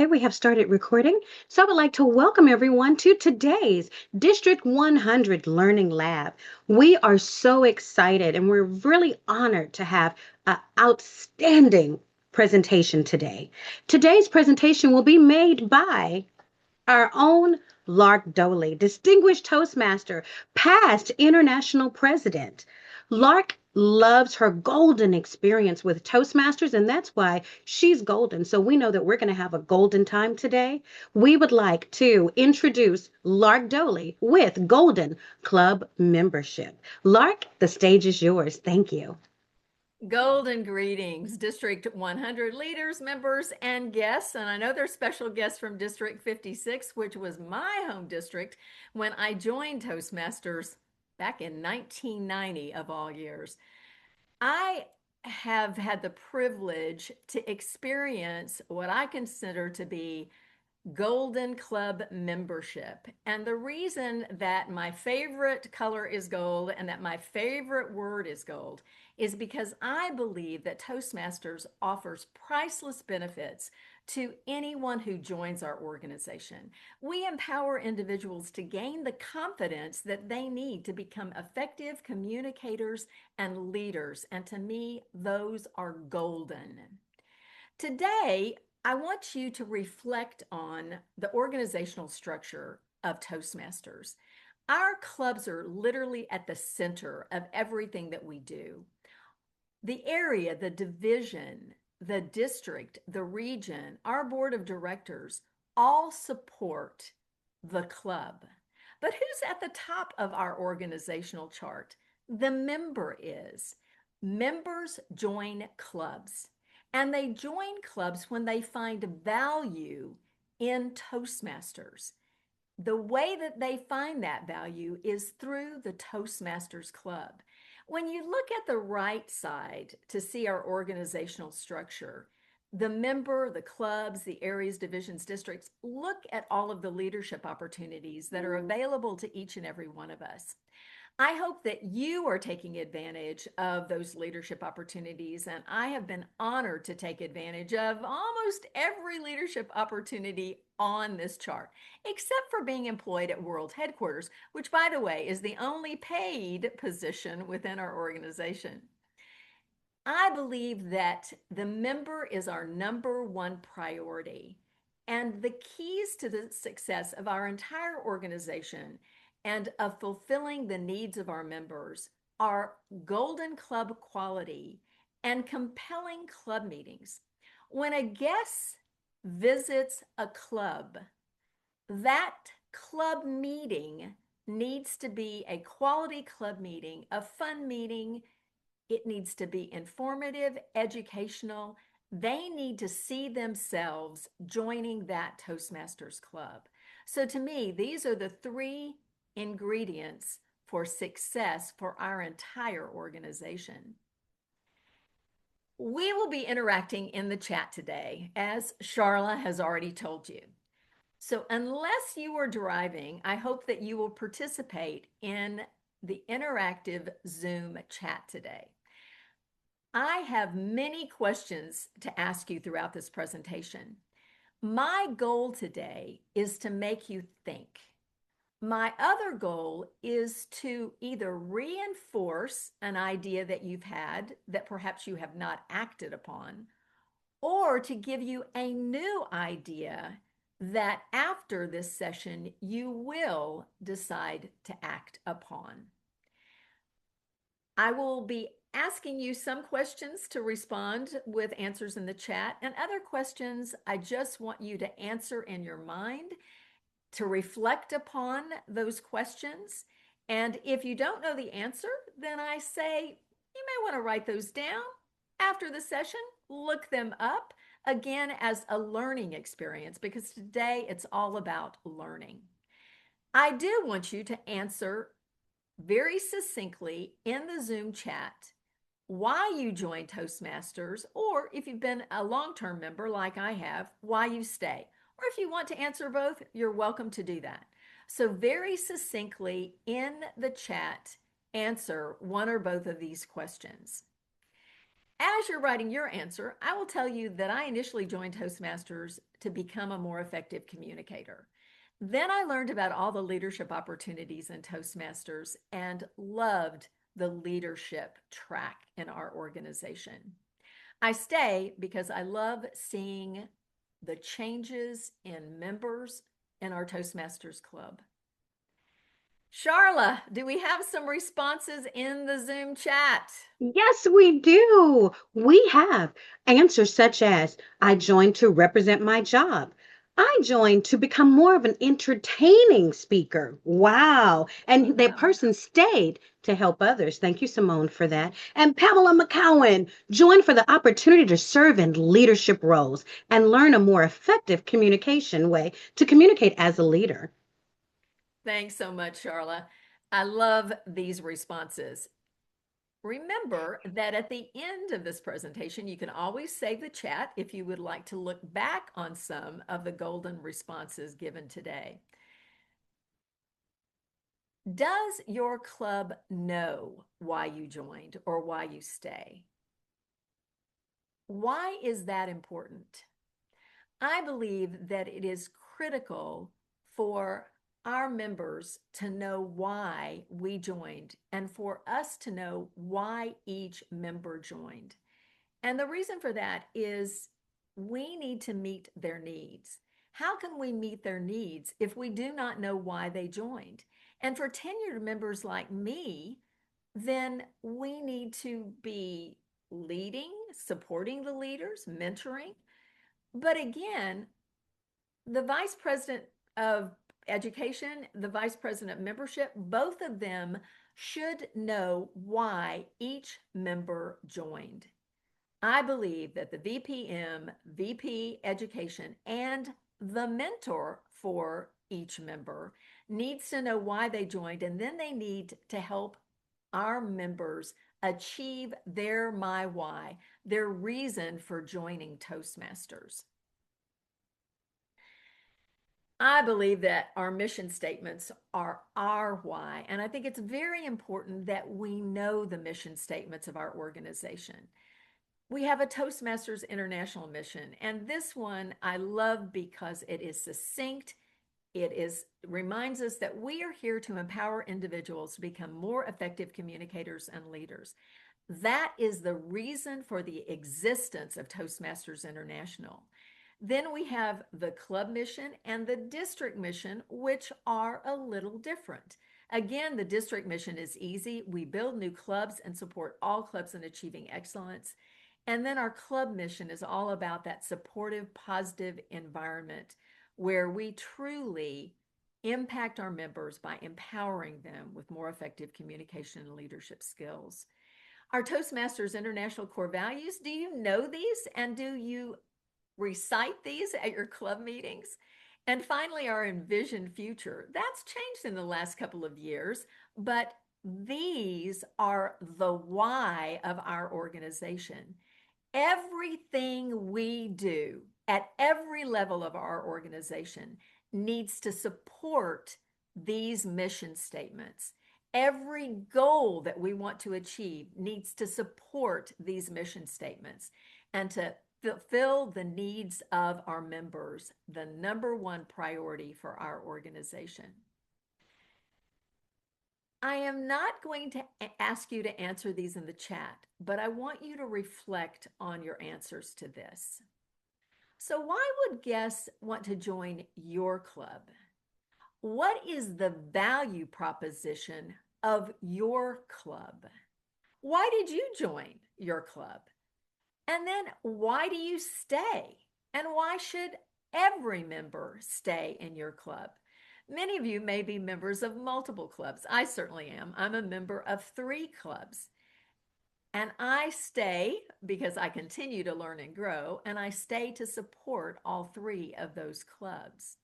Okay, we have started recording. So I would like to welcome everyone to today's District 100 Learning Lab. We are so excited and we're really honored to have an outstanding presentation today. Today's presentation will be made by our own Lark Doley, distinguished Toastmaster, past international president. Lark loves her golden experience with Toastmasters, and that's why she's golden. So we know that we're going to have a golden time today. We would like to introduce Lark Doley with Golden Club membership. Lark, the stage is yours. Thank you. Golden greetings, District 100 leaders, members, and guests. And I know there's special guests from District 56, which was my home district when I joined Toastmasters back in 1990, of all years. I have had the privilege to experience what I consider to be Golden Club membership. And the reason that my favorite color is gold and that my favorite word is gold is because I believe that Toastmasters offers priceless benefits to anyone who joins our organization. We empower individuals to gain the confidence that they need to become effective communicators and leaders. And to me, those are golden. Today, I want you to reflect on the organizational structure of Toastmasters. Our clubs are literally at the center of everything that we do. The area, the division, the district, the region, our board of directors all support the club. But who's at the top of our organizational chart? The member is. Members join clubs. And they join clubs when they find value in Toastmasters. The way that they find that value is through the Toastmasters Club. When you look at the right side to see our organizational structure, the member, the clubs, the areas, divisions, districts, look at all of the leadership opportunities that are available to each and every one of us. I hope that you are taking advantage of those leadership opportunities, and I have been honored to take advantage of almost every leadership opportunity on this chart, except for being employed at World Headquarters, which, by the way, is the only paid position within our organization. I believe that the member is our number one priority, and the keys to the success of our entire organization and of fulfilling the needs of our members are Golden Club quality and compelling club meetings. When a guest visits a club, that club meeting needs to be a quality club meeting, a fun meeting. It needs to be informative, educational. They need to see themselves joining that Toastmasters club. So to me, these are the three ingredients for success for our entire organization. We will be interacting in the chat today, as Charla has already told you. So unless you are driving, I hope that you will participate in the interactive Zoom chat today. I have many questions to ask you throughout this presentation. My goal today is to make you think. My other goal is to either reinforce an idea that you've had that perhaps you have not acted upon, or to give you a new idea that after this session you will decide to act upon. I will be asking you some questions to respond with answers in the chat, and other questions I just want you to answer in your mind, to reflect upon those questions. And if you don't know the answer, then I say you may want to write those down after the session, look them up again as a learning experience, because today it's all about learning. I do want you to answer very succinctly in the Zoom chat why you joined Toastmasters, or if you've been a long-term member like I have, why you stay. Or if you want to answer both, you're welcome to do that. So very succinctly in the chat, answer one or both of these questions. As you're writing your answer, I will tell you that I initially joined Toastmasters to become a more effective communicator. Then I learned about all the leadership opportunities in Toastmasters and loved the leadership track in our organization. I stay because I love seeing the changes in members in our Toastmasters Club. Charla, do we have some responses in the Zoom chat? Yes, we do. We have answers such as I joined to represent my job. I joined to become more of an entertaining speaker. Wow. And that Wow. person stayed to help others. Thank you, Simone, for that. And Pamela McCowan joined for the opportunity to serve in leadership roles and learn a more effective communication way to communicate as a leader. Thanks so much, Charla. I love these responses. Remember that at the end of this presentation, you can always save the chat if you would like to look back on some of the golden responses given today. Does your club know why you joined or why you stay? Why is that important? I believe that it is critical for our members to know why we joined and for us to know why each member joined. And the reason for that is we need to meet their needs. How can we meet their needs if we do not know why they joined? And for tenured members like me, then we need to be leading, supporting the leaders, mentoring. But again, the vice president of education, the vice president of membership, both of them should know why each member joined. I believe that the VPM, VP education, and the mentor for each member needs to know why they joined, and then they need to help our members achieve their my why, their reason for joining Toastmasters. I believe that our mission statements are our why, and I think it's very important that we know the mission statements of our organization. We have a Toastmasters International mission, and this one I love because it is succinct. It reminds us that we are here to empower individuals to become more effective communicators and leaders. That is the reason for the existence of Toastmasters International. Then we have the club mission and the district mission, which are a little different. Again, the district mission is easy. We build new clubs and support all clubs in achieving excellence. And then our club mission is all about that supportive, positive environment where we truly impact our members by empowering them with more effective communication and leadership skills. Our Toastmasters International Core Values, do you know these and do you recite these at your club meetings? And finally, our envisioned future. That's changed in the last couple of years, but these are the why of our organization. Everything we do at every level of our organization needs to support these mission statements. Every goal that we want to achieve needs to support these mission statements and to fulfill the needs of our members, the number one priority for our organization. I am not going to ask you to answer these in the chat, but I want you to reflect on your answers to this. So, why would guests want to join your club? What is the value proposition of your club? Why did you join your club? And then why do you stay? And why should every member stay in your club? Many of you may be members of multiple clubs. I certainly am. I'm a member of 3 clubs. And I stay because I continue to learn and grow, and I stay to support all 3 of those clubs.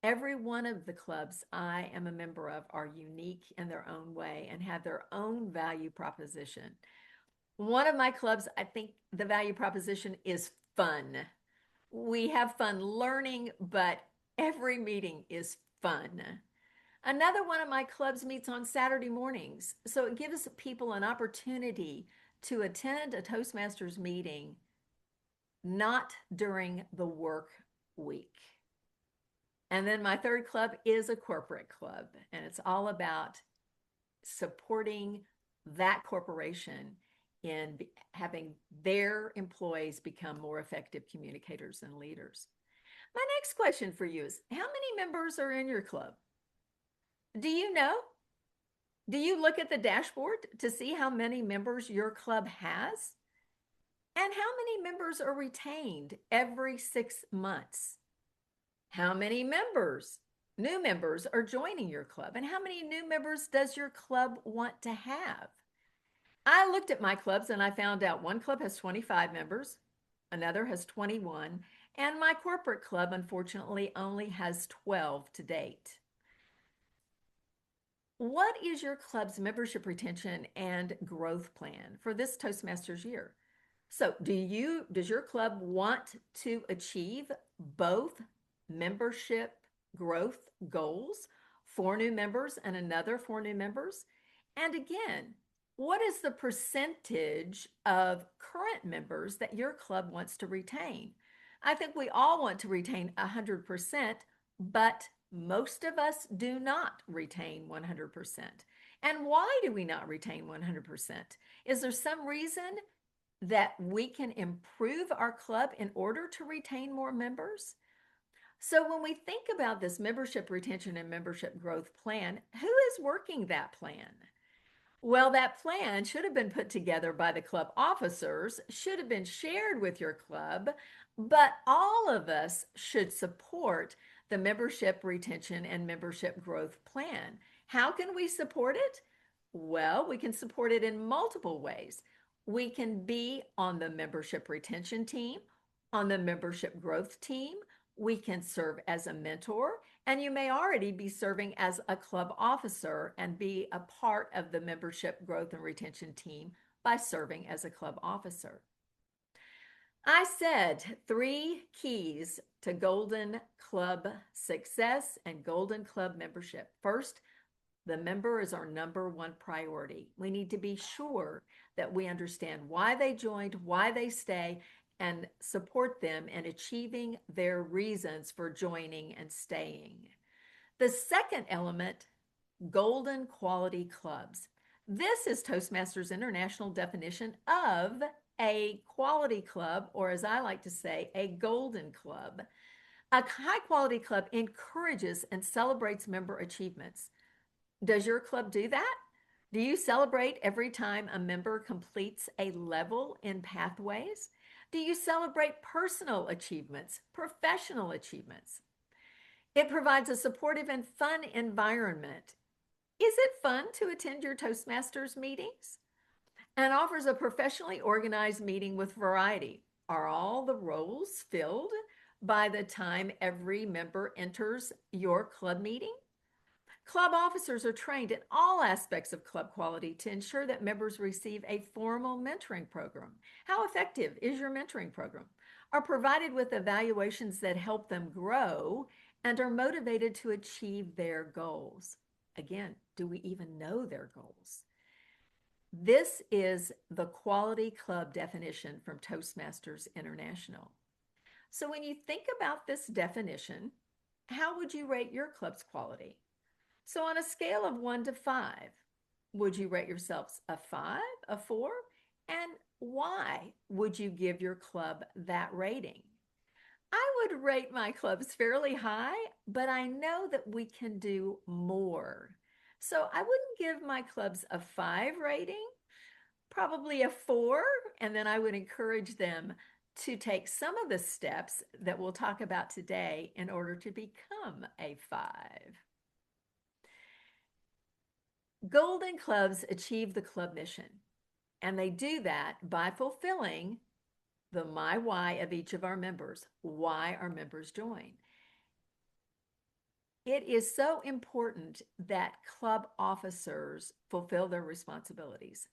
Every one of the clubs I am a member of are unique in their own way and have their own value proposition. One of my clubs, I think the value proposition is fun. We have fun learning, but every meeting is fun. Another one of my clubs meets on Saturday mornings. So it gives people an opportunity to attend a Toastmasters meeting not during the work week. And then my third club is a corporate club, and it's all about supporting that corporation in having their employees become more effective communicators and leaders. My next question for you is, how many members are in your club? Do you know? Do you look at the dashboard to see how many members your club has? And how many members are retained every 6 months? How many members, new members, are joining your club? And how many new members does your club want to have? I looked at my clubs and I found out one club has 25 members, another has 21, and my corporate club, unfortunately, only has 12 to date. What is your club's membership retention and growth plan for this Toastmasters year? So, does your club want to achieve both membership growth goals, 4 new members and another 4 new members? And again, what is the percentage of current members that your club wants to retain? I think we all want to retain 100%, but most of us do not retain 100%. And why do we not retain 100%? Is there some reason that we can improve our club in order to retain more members? So when we think about this membership retention and membership growth plan, who is working that plan? Well, that plan should have been put together by the club officers, should have been shared with your club, but all of us should support the membership retention and membership growth plan. How can we support it? Well, we can support it in multiple ways. We can be on the membership retention team, on the membership growth team. We can serve as a mentor, and you may already be serving as a club officer and be a part of the membership growth and retention team by serving as a club officer. I said 3 keys to Golden Club success and Golden Club membership. First, the member is our number one priority. We need to be sure that we understand why they joined, why they stay, and support them in achieving their reasons for joining and staying. The second element, golden quality clubs. This is Toastmasters International definition of a quality club, or as I like to say, a golden club. A high quality club encourages and celebrates member achievements. Does your club do that? Do you celebrate every time a member completes a level in Pathways? Do you celebrate personal achievements, professional achievements? It provides a supportive and fun environment. Is it fun to attend your Toastmasters meetings? And offers a professionally organized meeting with variety. Are all the roles filled by the time every member enters your club meeting? Club officers are trained in all aspects of club quality to ensure that members receive a formal mentoring program. How effective is your mentoring program? Are provided with evaluations that help them grow and are motivated to achieve their goals. Again, do we even know their goals? This is the quality club definition from Toastmasters International. So when you think about this definition, how would you rate your club's quality? So on a scale of 1 to 5, would you rate yourselves a 5, a 4? And why would you give your club that rating? I would rate my clubs fairly high, but I know that we can do more. So I wouldn't give my clubs a 5 rating, probably a 4, and then I would encourage them to take some of the steps that we'll talk about today in order to become a 5. Golden clubs achieve the club mission, and they do that by fulfilling the my why of each of our members, why our members join. It is so important that club officers fulfill their responsibilities.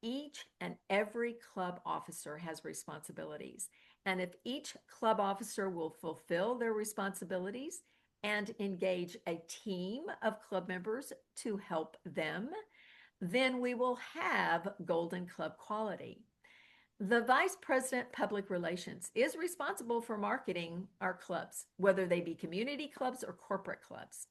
Each and every club officer has responsibilities, and if each club officer will fulfill their responsibilities and engage a team of club members to help them, then we will have Golden Club quality. The Vice President Public Relations is responsible for marketing our clubs, whether they be community clubs or corporate clubs.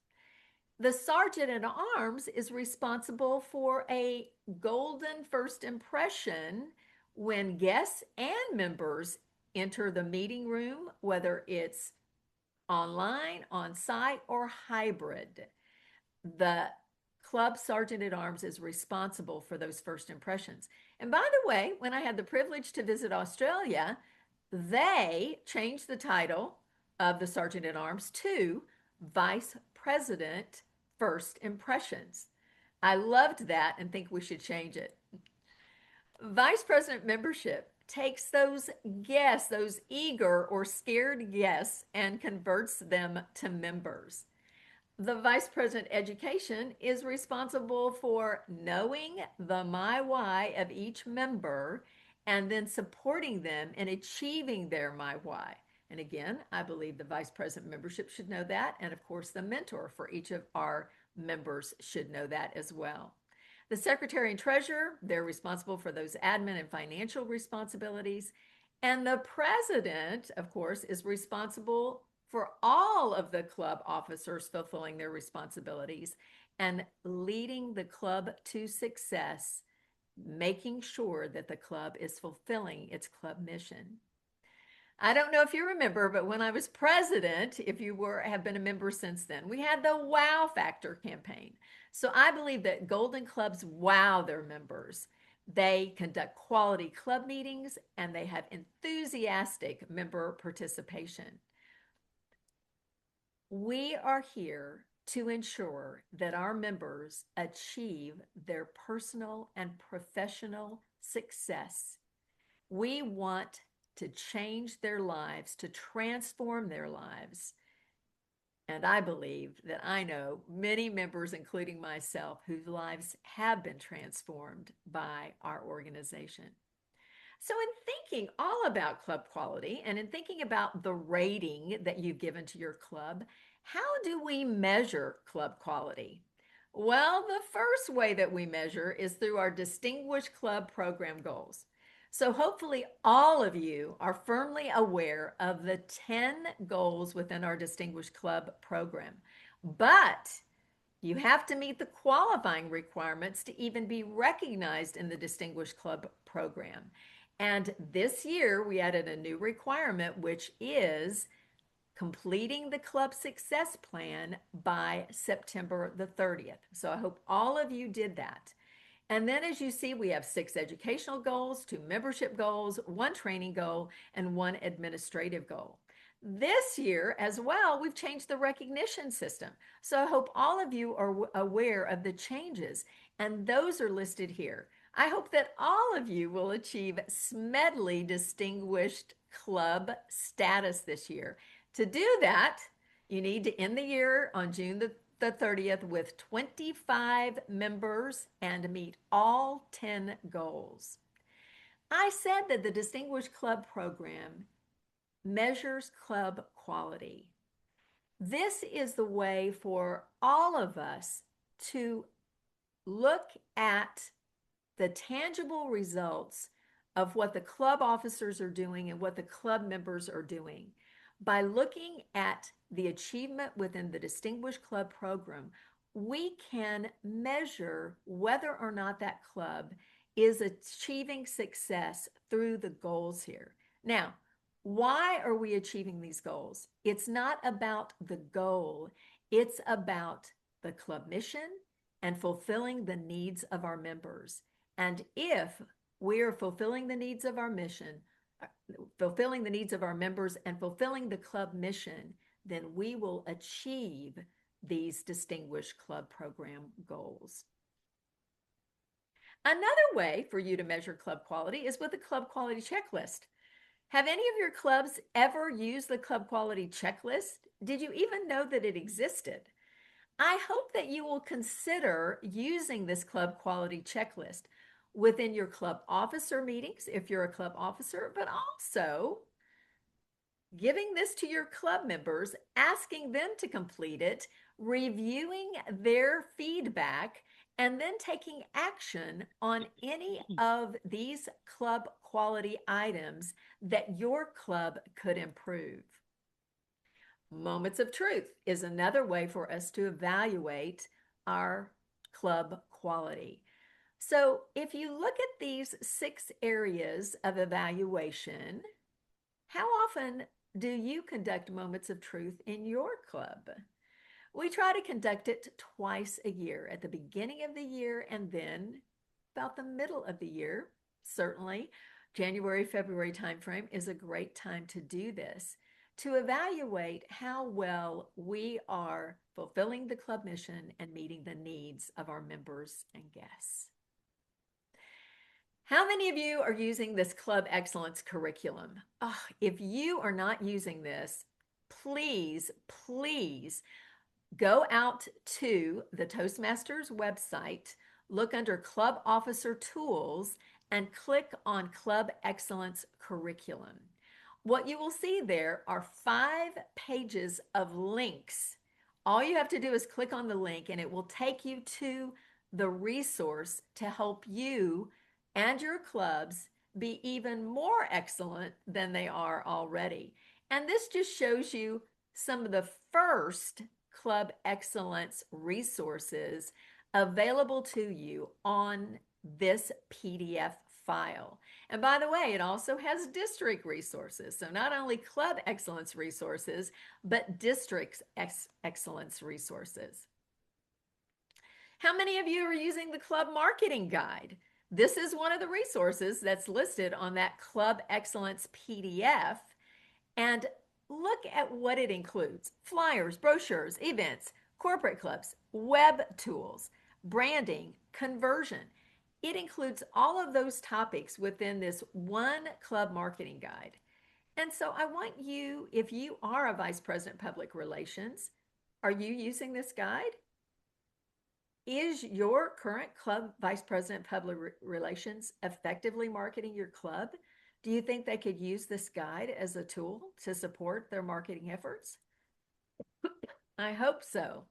The Sergeant at Arms is responsible for a golden first impression when guests and members enter the meeting room, whether it's online, on site, or hybrid. The club sergeant at arms is responsible for those first impressions. And by the way, when I had the privilege to visit Australia, they changed the title of the sergeant at arms to vice president first impressions. I loved that and think we should change it. Vice president membership takes those guests, those eager or scared guests, and converts them to members. The Vice President Education is responsible for knowing the my why of each member and then supporting them in achieving their my why. And again, I believe the Vice President membership should know that. And of course, the mentor for each of our members should know that as well. The Secretary and Treasurer, they're responsible for those admin and financial responsibilities. And the President, of course, is responsible for all of the club officers fulfilling their responsibilities and leading the club to success, making sure that the club is fulfilling its club mission. I don't know if you remember, but when I was president, if you have been a member since then, we had the Wow Factor campaign. So I believe that Golden Clubs wow their members. They conduct quality club meetings and they have enthusiastic member participation. We are here to ensure that our members achieve their personal and professional success. We want to change their lives, to transform their lives. And I believe that I know many members, including myself, whose lives have been transformed by our organization. So, in thinking all about club quality and in thinking about the rating that you've given to your club, how do we measure club quality? Well, the first way that we measure is through our Distinguished Club program goals. So, hopefully, all of you are firmly aware of the 10 goals within our Distinguished Club program. But you have to meet the qualifying requirements to even be recognized in the Distinguished Club program. And this year, we added a new requirement, which is completing the club success plan by September the 30th. So I hope all of you did that. And then as you see, we have 6 educational goals, 2 membership goals, 1 training goal, and 1 administrative goal. This year as well, we've changed the recognition system. So I hope all of you are aware of the changes, and those are listed here. I hope that all of you will achieve Smedley Distinguished Club status this year. To do that, you need to end the year on June the 30th with 25 members and meet all 10 goals. I said that the Distinguished Club program measures club quality. This is the way for all of us to look at the tangible results of what the club officers are doing and what the club members are doing. By looking at the achievement within the Distinguished Club program, we can measure whether or not that club is achieving success through the goals here. Now, why are we achieving these goals? It's not about the goal, it's about the club mission and fulfilling the needs of our members. And if we are fulfilling the needs of our mission, fulfilling the needs of our members, and fulfilling the club mission, then we will achieve these Distinguished Club program goals. Another way for you to measure club quality is with a club quality checklist. Have any of your clubs ever used the club quality checklist? Did you even know that it existed? I hope that you will consider using this club quality checklist within your club officer meetings if you're a club officer, but also giving this to your club members, asking them to complete it, reviewing their feedback, and then taking action on any of these club quality items that your club could improve. Moments of truth is another way for us to evaluate our club quality. So, if you look at these 6 areas of evaluation, how often do you conduct moments of truth in your club? We try to conduct it twice a year, at the beginning of the year and then about the middle of the year. Certainly, January, February timeframe is a great time to do this, to evaluate how well we are fulfilling the club mission and meeting the needs of our members and guests. How many of you are using this Club Excellence curriculum? Oh, if you are not using this, please, please go out to the Toastmasters website, look under Club Officer Tools, and click on Club Excellence Curriculum. What you will see there are 5 pages of links. All you have to do is click on the link and it will take you to the resource to help you and your clubs be even more excellent than they are already. And this just shows you some of the first Club Excellence resources available to you on this PDF file. And by the way, it also has district resources. So not only Club Excellence resources, but district excellence resources. How many of you are using the Club Marketing Guide? This is one of the resources that's listed on that Club Excellence PDF. And look at what it includes: flyers, brochures, events, corporate clubs, web tools, branding, conversion. It includes all of those topics within this one club marketing guide. And so I want you, if you are a vice president public relations, are you using this guide? Is your current club vice president public relations effectively marketing your club? Do you think they could use this guide as a tool to support their marketing efforts? I hope so.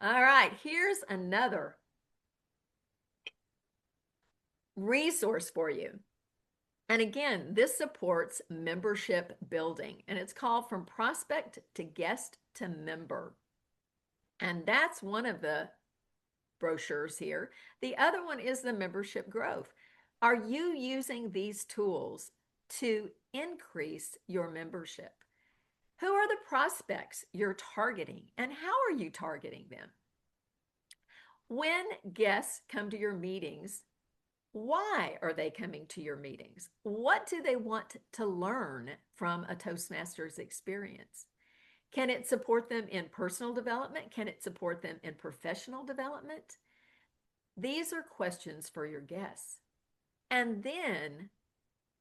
All right, here's another resource for you. And again, this supports membership building, and it's called From Prospect to Guest to Member. And that's one of the brochures here. The other one is the membership growth. Are you using these tools to increase your membership? Who are the prospects you're targeting, and how are you targeting them? When guests come to your meetings, why are they coming to your meetings? What do they want to learn from a Toastmasters experience? Can it support them in personal development? Can it support them in professional development? These are questions for your guests. And then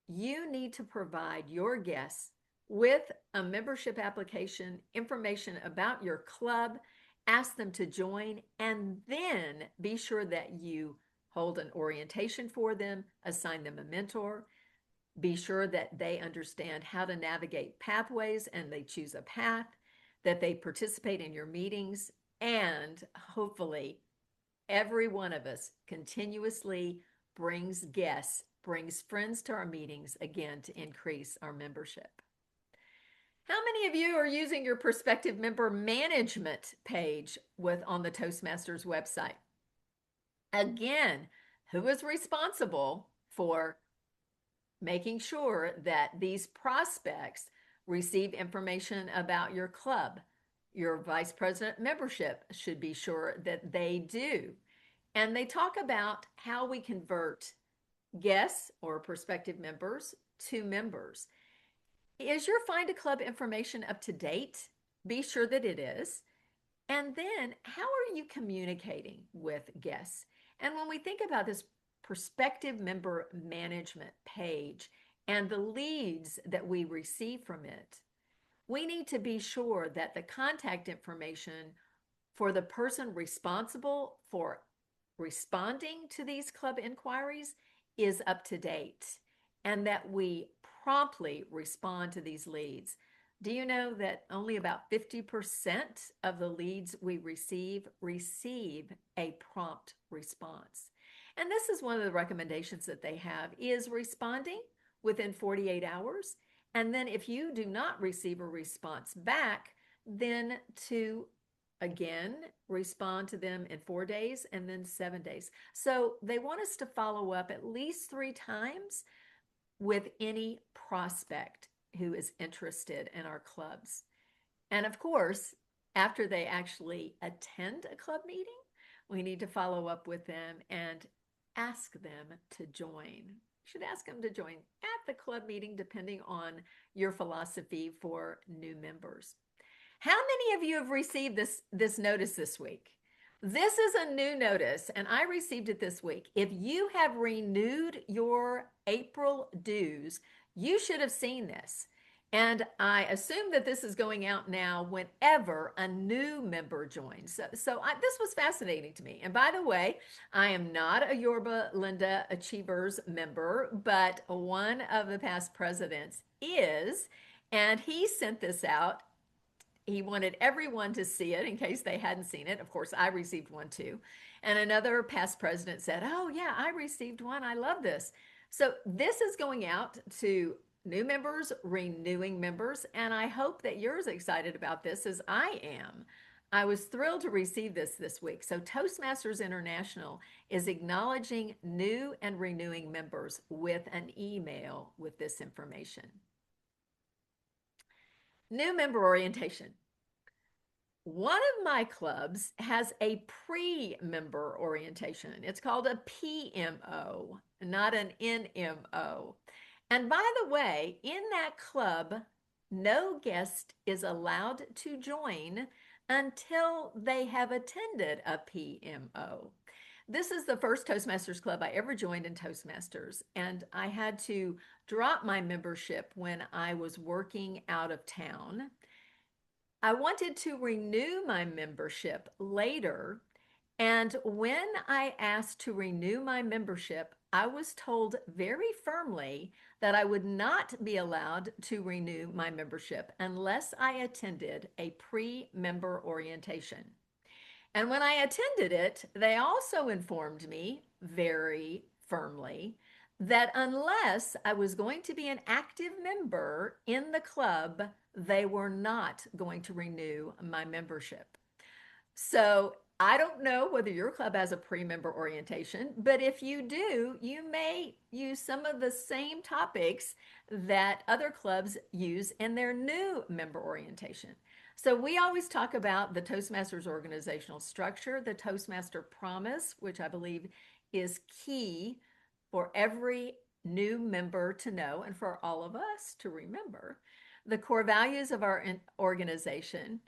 you need to provide your guests with a membership application, information about your club, ask them to join, and then be sure that you hold an orientation for them, assign them a mentor, be sure that they understand how to navigate pathways and they choose a path, that they participate in your meetings, and hopefully every one of us continuously brings guests, brings friends to our meetings, again, to increase our membership. How many of you are using your prospective member management page on the Toastmasters website? Again, who is responsible for making sure that these prospects receive information about your club? Your vice president membership should be sure that they do. And they talk about how we convert guests or prospective members to members. Is your Find a Club information up to date? Be sure that it is. And then how are you communicating with guests? And when we think about this prospective member management page and the leads that we receive from it, we need to be sure that the contact information for the person responsible for responding to these club inquiries is up to date, and that we promptly respond to these leads. Do you know that only about 50% of the leads we receive a prompt response? And this is one of the recommendations that they have is responding within 48 hours. And then if you do not receive a response back, then to again respond to them in 4 days and then 7 days. So they want us to follow up at least 3 times with any prospect who is interested in our clubs. And of course, after they actually attend a club meeting, we need to follow up with them and ask them to join. You should ask them to join at the club meeting, depending on your philosophy for new members. How many of you have received this notice this week? This is a new notice, and I received it this week. If you have renewed your April dues, you should have seen this. And I assume that this is going out now whenever a new member joins. This was fascinating to me. And by the way, I am not a Yorba Linda Achievers member, but one of the past presidents is. And he sent this out. He wanted everyone to see it in case they hadn't seen it. Of course, I received one too. And another past president said, "Oh, yeah, I received one. I love this." So this is going out to new members, renewing members, and I hope that you're as excited about this as I am. I was thrilled to receive this week. So Toastmasters International is acknowledging new and renewing members with an email with this information. New member orientation. One of my clubs has a pre-member orientation. It's called a PMO, not an NMO. And by the way, in that club, no guest is allowed to join until they have attended a PMO. This is the first Toastmasters club I ever joined in Toastmasters, and I had to drop my membership when I was working out of town. I wanted to renew my membership later, and when I asked to renew my membership, I was told very firmly that I would not be allowed to renew my membership unless I attended a pre-member orientation. And when I attended it, they also informed me very firmly that unless I was going to be an active member in the club, they were not going to renew my membership. So I don't know whether your club has a pre-member orientation, but if you do, you may use some of the same topics that other clubs use in their new member orientation. So we always talk about the Toastmasters organizational structure, the Toastmaster promise, which I believe is key for every new member to know and for all of us to remember. The core values of our organization,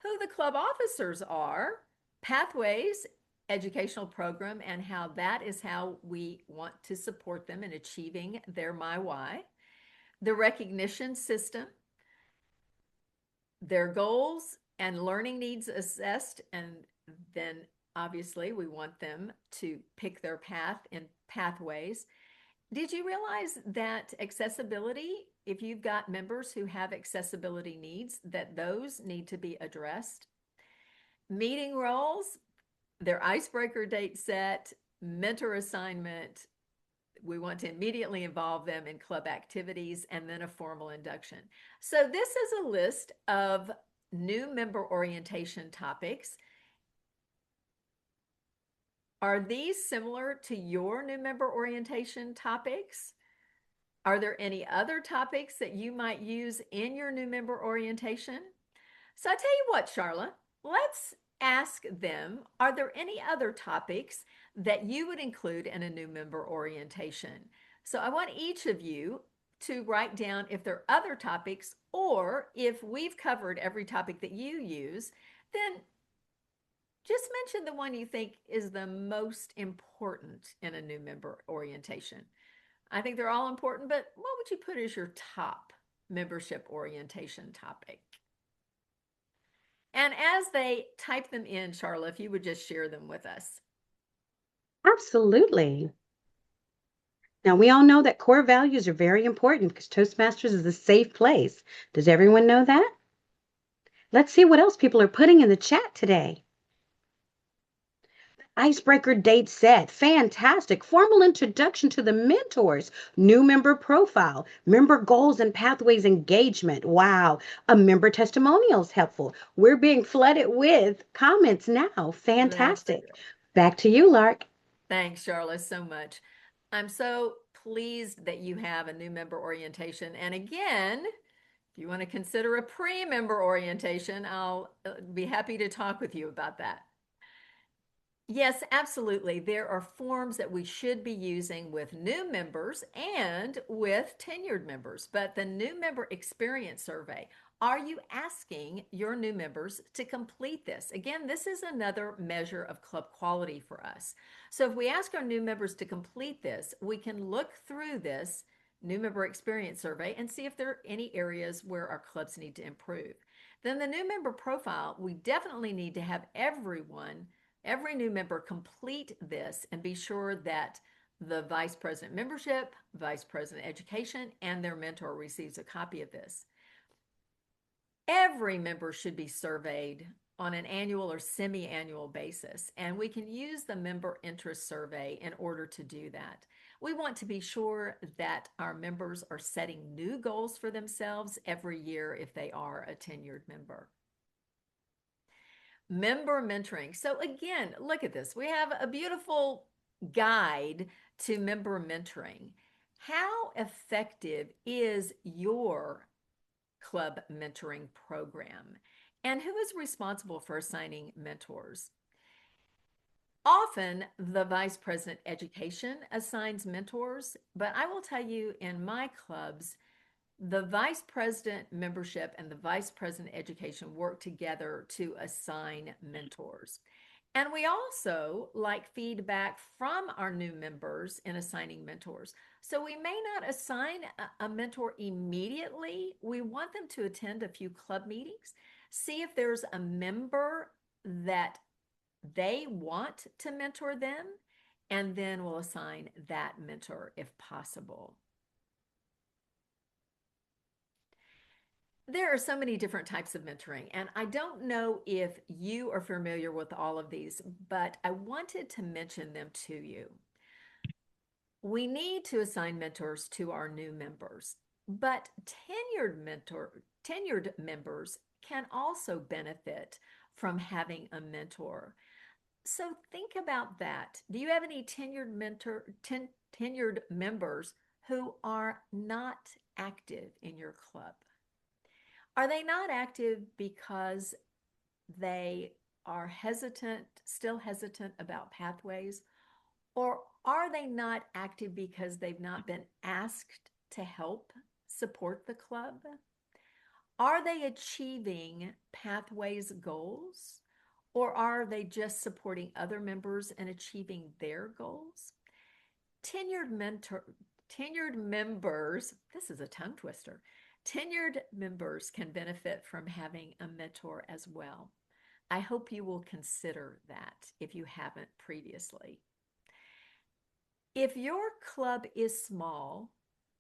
who the club officers are, pathways, educational program, and how that is how we want to support them in achieving their My Why. The recognition system, their goals and learning needs assessed, and then obviously we want them to pick their path in pathways. Did you realize that accessibility, if you've got members who have accessibility needs, that those need to be addressed? Meeting roles, their icebreaker date set, mentor assignment. We want to immediately involve them in club activities and then a formal induction. So this is a list of new member orientation topics. Are these similar to your new member orientation topics? Are there any other topics that you might use in your new member orientation? So I tell you what, Charlotte, let's ask them, are there any other topics that you would include in a new member orientation? So I want each of you to write down if there are other topics, or if we've covered every topic that you use, then just mention the one you think is the most important in a new member orientation. I think they're all important, but what would you put as your top membership orientation topic? And as they type them in, Charlotte, if you would just share them with us. Absolutely. Now, we all know that core values are very important because Toastmasters is a safe place. Does everyone know that? Let's see what else people are putting in the chat today. Icebreaker date set. Fantastic. Formal introduction to the mentors. New member profile. Member goals and pathways engagement. Wow. A member testimonials helpful. We're being flooded with comments now. That's Fantastic. good. Back to you, Lark. Thanks, Charlotte, so much. I'm so pleased that you have a new member orientation. And again, if you want to consider a pre-member orientation, I'll be happy to talk with you about that. Yes, absolutely. There are forms that we should be using with new members and with tenured members. But the new member experience survey, are you asking your new members to complete this? Again, this is another measure of club quality for us. So if we ask our new members to complete this, we can look through this new member experience survey and see if there are any areas where our clubs need to improve. Then the new member profile, we definitely need to have every new member complete this and be sure that the vice president membership, vice president education, and their mentor receives a copy of this. Every member should be surveyed on an annual or semi-annual basis, and we can use the member interest survey in order to do that. We want to be sure that our members are setting new goals for themselves every year if they are a tenured member. Member mentoring. So again, look at this. We have a beautiful guide to member mentoring. How effective is your club mentoring program? And who is responsible for assigning mentors? Often the vice president education assigns mentors, but I will tell you in my clubs, the vice president membership and the vice president education work together to assign mentors. And we also like feedback from our new members in assigning mentors. So we may not assign a mentor immediately. We want them to attend a few club meetings, see if there's a member that they want to mentor them, and then we'll assign that mentor if possible. There are so many different types of mentoring, and I don't know if you are familiar with all of these, but I wanted to mention them to you. We need to assign mentors to our new members, but tenured members can also benefit from having a mentor. So think about that. Do you have any tenured members who are not active in your club? Are they not active because they are hesitant, still hesitant about pathways? Or are they not active because they've not been asked to help support the club? Are they achieving pathways goals? Or are they just supporting other members and achieving their goals? Tenured mentor, tenured members, this is a tongue twister. Tenured members can benefit from having a mentor as well. I hope you will consider that if you haven't previously. If your club is small,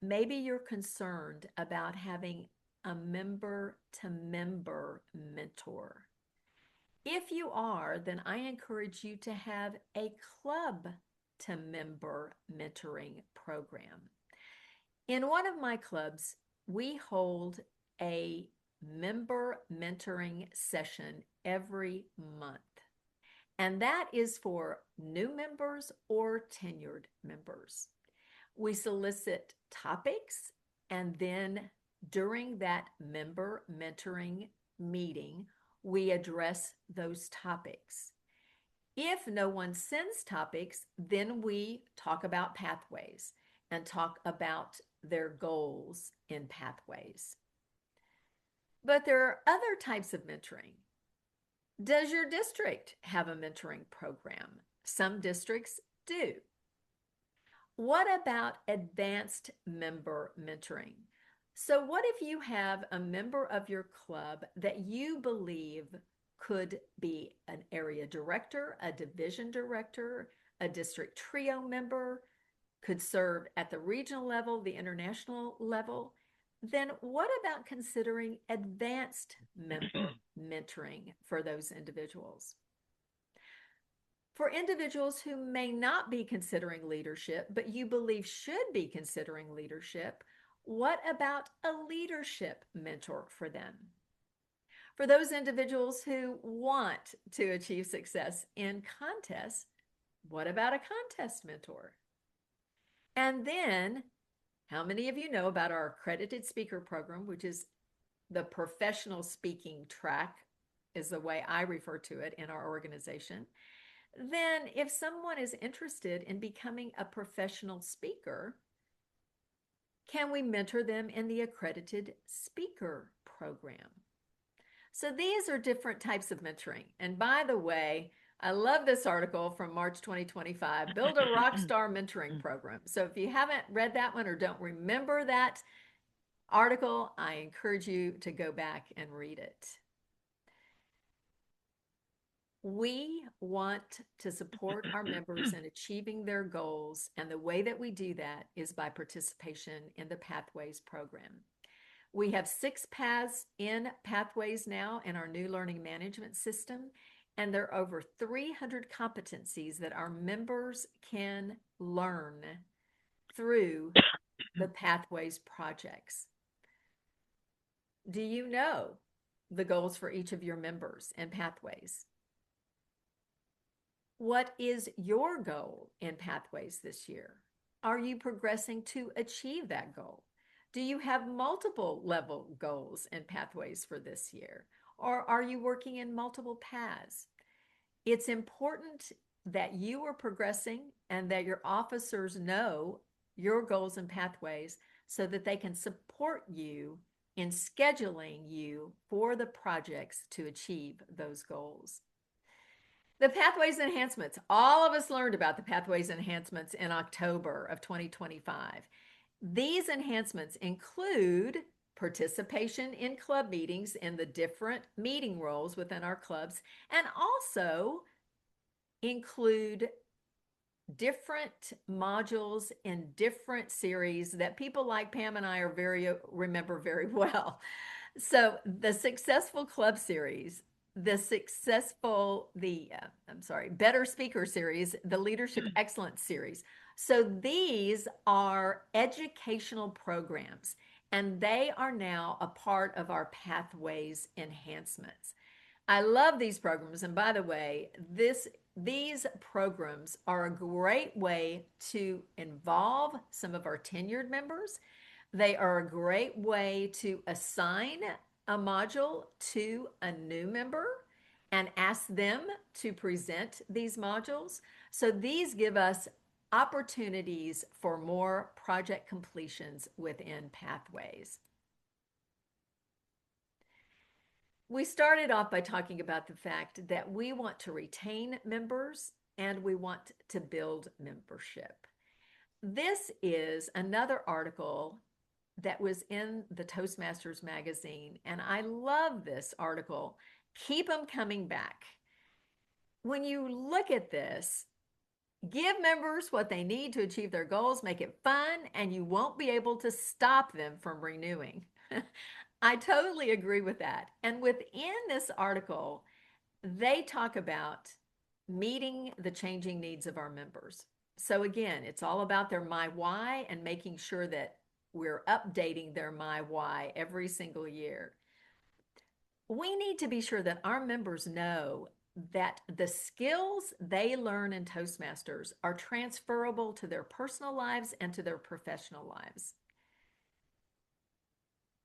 maybe you're concerned about having a member to member mentor. If you are, then I encourage you to have a club to member mentoring program. In one of my clubs, we hold a member mentoring session every month. And that is for new members or tenured members. We solicit topics, and then during that member mentoring meeting, we address those topics. If no one sends topics, then we talk about pathways and talk about their goals in pathways. But there are other types of mentoring. Does your district have a mentoring program? Some districts do. What about advanced member mentoring? So what if you have a member of your club that you believe could be an area director, a division director, a district trio member, could serve at the regional level, the international level, then what about considering advanced member mentoring for those individuals? For individuals who may not be considering leadership, but you believe should be considering leadership, what about a leadership mentor for them? For those individuals who want to achieve success in contests, what about a contest mentor? And then, how many of you know about our accredited speaker program, which is the professional speaking track, is the way I refer to it in our organization? Then, if someone is interested in becoming a professional speaker, can we mentor them in the accredited speaker program? So these are different types of mentoring. And by the way, I love this article from March 2025, Build a Rockstar Mentoring Program. So if you haven't read that one or don't remember that article, I encourage you to go back and read it. We want to support our members in achieving their goals, and the way that we do that is by participation in the Pathways program. We have 6 paths in Pathways now in our new learning management system, and there are over 300 competencies that our members can learn through the Pathways projects. Do you know the goals for each of your members in Pathways? What is your goal in Pathways this year? Are you progressing to achieve that goal? Do you have multiple level goals and pathways for this year? Or are you working in multiple paths? It's important that you are progressing and that your officers know your goals and pathways so that they can support you in scheduling you for the projects to achieve those goals. The pathways enhancements. All of us learned about the pathways enhancements in October of 2025. These enhancements include participation in club meetings in the different meeting roles within our clubs, and also include different modules in different series that people like Pam and I remember very well. So the successful club series, the better speaker series, the leadership excellence series. So these are educational programs, and they are now a part of our Pathways enhancements. I love these programs. And by the way, these programs are a great way to involve some of our tenured members. They are a great way to assign a module to a new member and ask them to present these modules. So these give us opportunities for more project completions within Pathways. We started off by talking about the fact that we want to retain members and we want to build membership. This is another article that was in the Toastmasters magazine, and I love this article. Keep them coming back. When you look at this, give members what they need to achieve their goals, make it fun, and you won't be able to stop them from renewing. I totally agree with that. And within this article, they talk about meeting the changing needs of our members. So again, it's all about their my why and making sure that we're updating their my why every single year. We need to be sure that our members know that the skills they learn in Toastmasters are transferable to their personal lives and to their professional lives.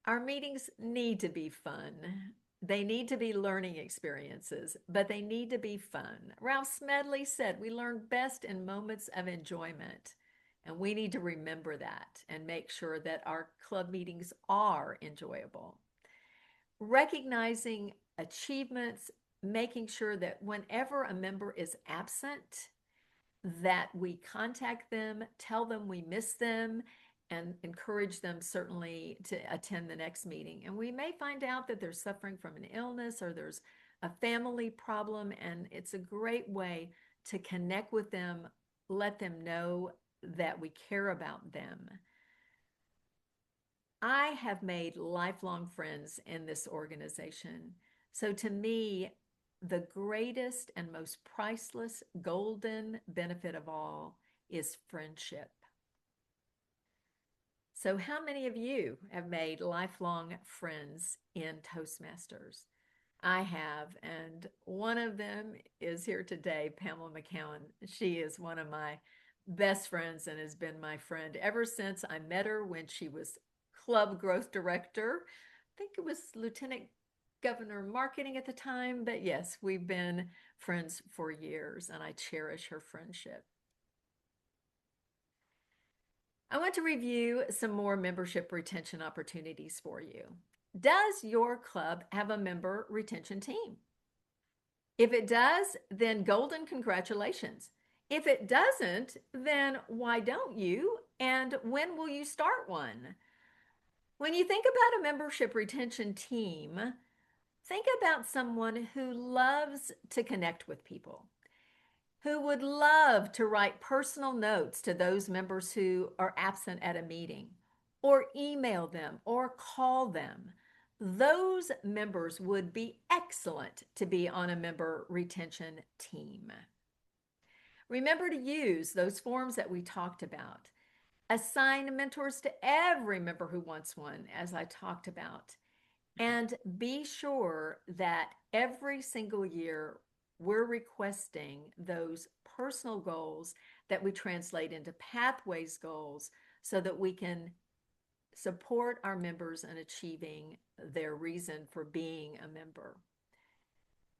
Our meetings need to be fun. They need to be learning experiences, but they need to be fun. Ralph Smedley said, we learn best in moments of enjoyment. And we need to remember that and make sure that our club meetings are enjoyable. Recognizing achievements, making sure that whenever a member is absent, that we contact them, tell them we miss them, and encourage them certainly to attend the next meeting. And we may find out that they're suffering from an illness or there's a family problem, and it's a great way to connect with them, let them know that we care about them. I have made lifelong friends in this organization. So to me, the greatest and most priceless golden benefit of all is friendship. So, how many of you have made lifelong friends in Toastmasters? I have, and one of them is here today, Pamela McCowan. She is one of my best friends and has been my friend ever since I met her when she was club growth director. I think it was Lieutenant Governor Marketing at the time, but yes, we've been friends for years, and I cherish her friendship. I want to review some more membership retention opportunities for you. Does your club have a member retention team? If it does, then golden congratulations. If it doesn't, then why don't you? And when will you start one? When you think about a membership retention team, think about someone who loves to connect with people, who would love to write personal notes to those members who are absent at a meeting, or email them, or call them. Those members would be excellent to be on a member retention team. Remember to use those forms that we talked about. Assign mentors to every member who wants one, as I talked about. And be sure that every single year we're requesting those personal goals that we translate into pathways goals so that we can support our members in achieving their reason for being a member.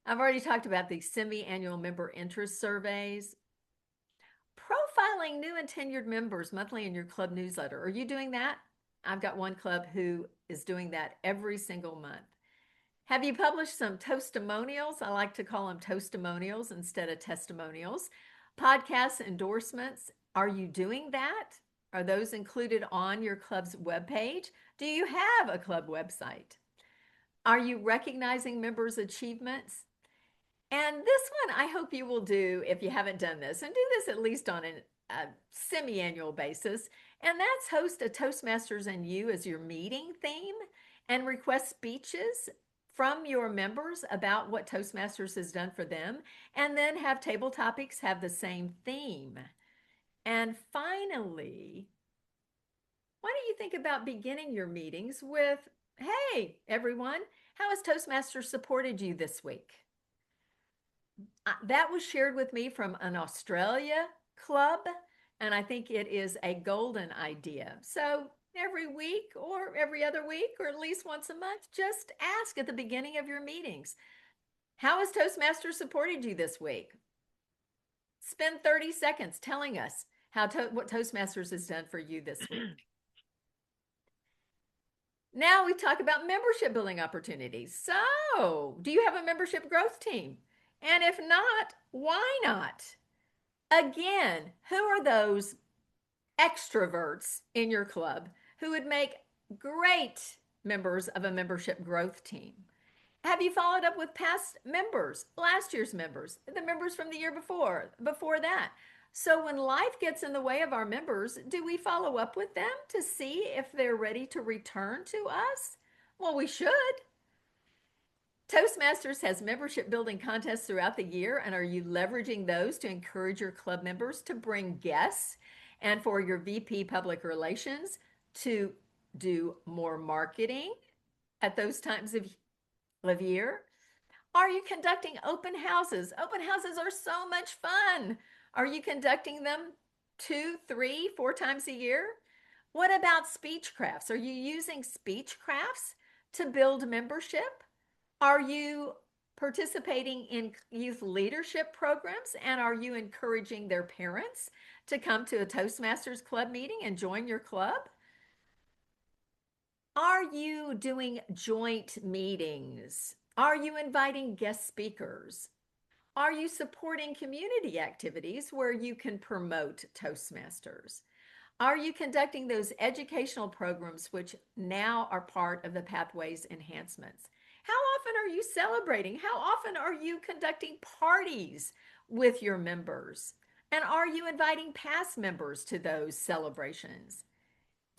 I've already talked about the semi-annual member interest surveys. Profiling new and tenured members monthly in your club newsletter. Are you doing that? I've got one club who is doing that every single month. Have you published some testimonials? I like to call them testimonials instead of testimonials. Podcast endorsements. Are you doing that? Are those included on your club's webpage? Do you have a club website? Are you recognizing members' achievements? And this one I hope you will do if you haven't done this, and do this at least on a semi-annual basis, and that's host a Toastmasters and You as your meeting theme and request speeches from your members about what Toastmasters has done for them, and then have table topics have the same theme. And finally, why don't you think about beginning your meetings with, hey, everyone, how has Toastmasters supported you this week? That was shared with me from an Australia club, and I think it is a golden idea. So every week or every other week or at least once a month, just ask at the beginning of your meetings, how has Toastmasters supported you this week? Spend 30 seconds telling us what Toastmasters has done for you this week. Now we talk about membership building opportunities. So, do you have a membership growth team? And if not, why not? Again, who are those extroverts in your club who would make great members of a membership growth team? Have you followed up with past members, last year's members, the members from the year before that? So when life gets in the way of our members, do we follow up with them to see if they're ready to return to us? Well, we should. Toastmasters has membership building contests throughout the year, and are you leveraging those to encourage your club members to bring guests and for your VP public relations to do more marketing at those times of year? Are you conducting open houses? Open houses are so much fun. Are you conducting them 2, 3, 4 times a year? What about speech crafts? Are you using speech crafts to build membership? Are you participating in youth leadership programs, and are you encouraging their parents to come to a Toastmasters club meeting and join your club? Are you doing joint meetings? Are you inviting guest speakers? Are you supporting community activities where you can promote Toastmasters? Are you conducting those educational programs which now are part of the Pathways enhancements? How often are you celebrating? How often are you conducting parties with your members? And are you inviting past members to those celebrations?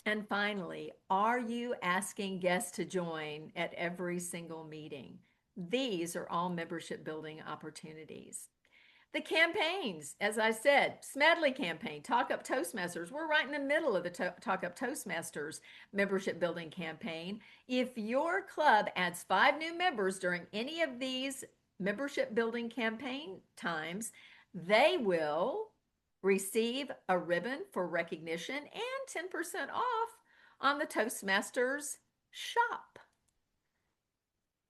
And finally, are you asking guests to join at every single meeting? These are all membership building opportunities. The campaigns, as I said, Smedley campaign, Talk Up Toastmasters. We're right in the middle of the Talk Up Toastmasters membership building campaign. If your club adds 5 new members during any of these membership building campaign times, they will receive a ribbon for recognition and 10% off on the Toastmasters shop.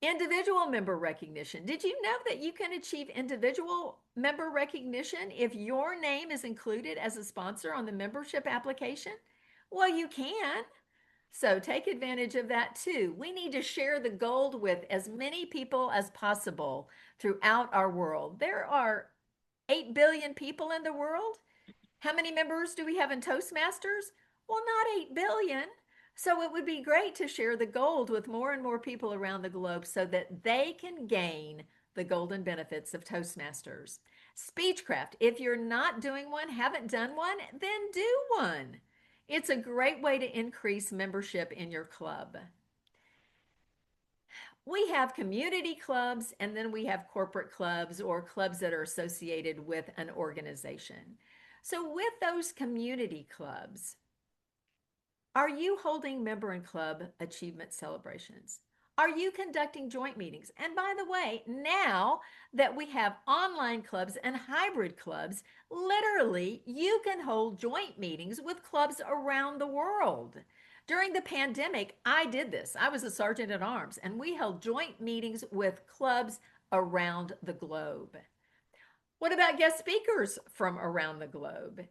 Individual member recognition. Did you know that you can achieve individual member recognition if your name is included as a sponsor on the membership application? Well, you can. So take advantage of that too. We need to share the gold with as many people as possible throughout our world. There are 8 billion people in the world. How many members do we have in Toastmasters? Well, not 8 billion. So it would be great to share the gold with more and more people around the globe so that they can gain the golden benefits of Toastmasters. Speechcraft. If you're not doing one, haven't done one, then do one. It's a great way to increase membership in your club. We have community clubs and then we have corporate clubs or clubs that are associated with an organization. So, with those community clubs, are you holding member and club achievement celebrations? Are you conducting joint meetings? And by the way, now that we have online clubs and hybrid clubs, literally you can hold joint meetings with clubs around the world. During the pandemic, I did this. I was a sergeant at arms, and we held joint meetings with clubs around the globe. What about guest speakers from around the globe?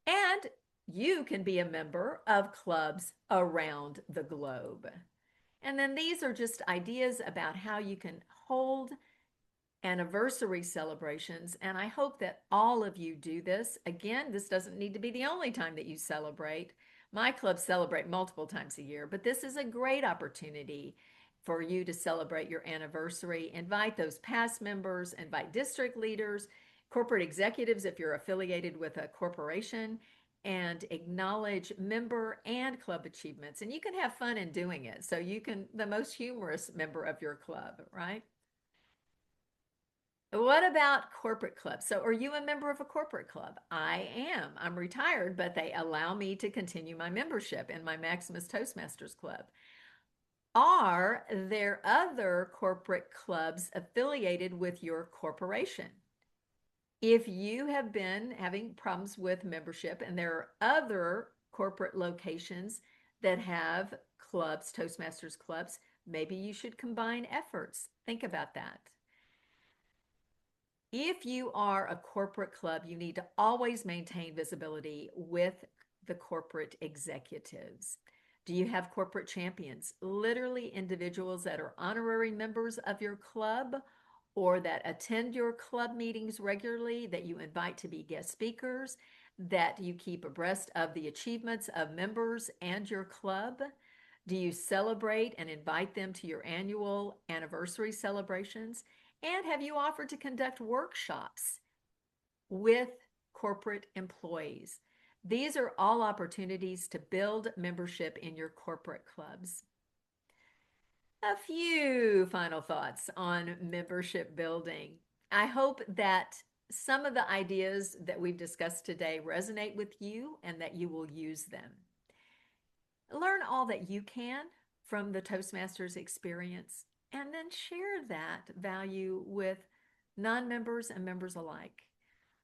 And you can be a member of clubs around the globe. And then these are just ideas about how you can hold anniversary celebrations. And I hope that all of you do this. Again, this doesn't need to be the only time that you celebrate. My clubs celebrate multiple times a year, but this is a great opportunity for you to celebrate your anniversary. Invite those past members, invite district leaders, corporate executives if you're affiliated with a corporation, and acknowledge member and club achievements. And you can have fun in doing it. So you can, the most humorous member of your club, right? What about corporate clubs? So are you a member of a corporate club? I am. I'm retired, but they allow me to continue my membership in my Maximus Toastmasters Club. Are there other corporate clubs affiliated with your corporation? If you have been having problems with membership and there are other corporate locations that have clubs, Toastmasters clubs, maybe you should combine efforts. Think about that. If you are a corporate club, you need to always maintain visibility with the corporate executives. Do you have corporate champions? Literally individuals that are honorary members of your club or that attend your club meetings regularly, that you invite to be guest speakers, that you keep abreast of the achievements of members and your club? Do you celebrate and invite them to your annual anniversary celebrations? And have you offered to conduct workshops with corporate employees? These are all opportunities to build membership in your corporate clubs. A few final thoughts on membership building. I hope that some of the ideas that we've discussed today resonate with you and that you will use them. Learn all that you can from the Toastmasters experience and then share that value with non-members and members alike.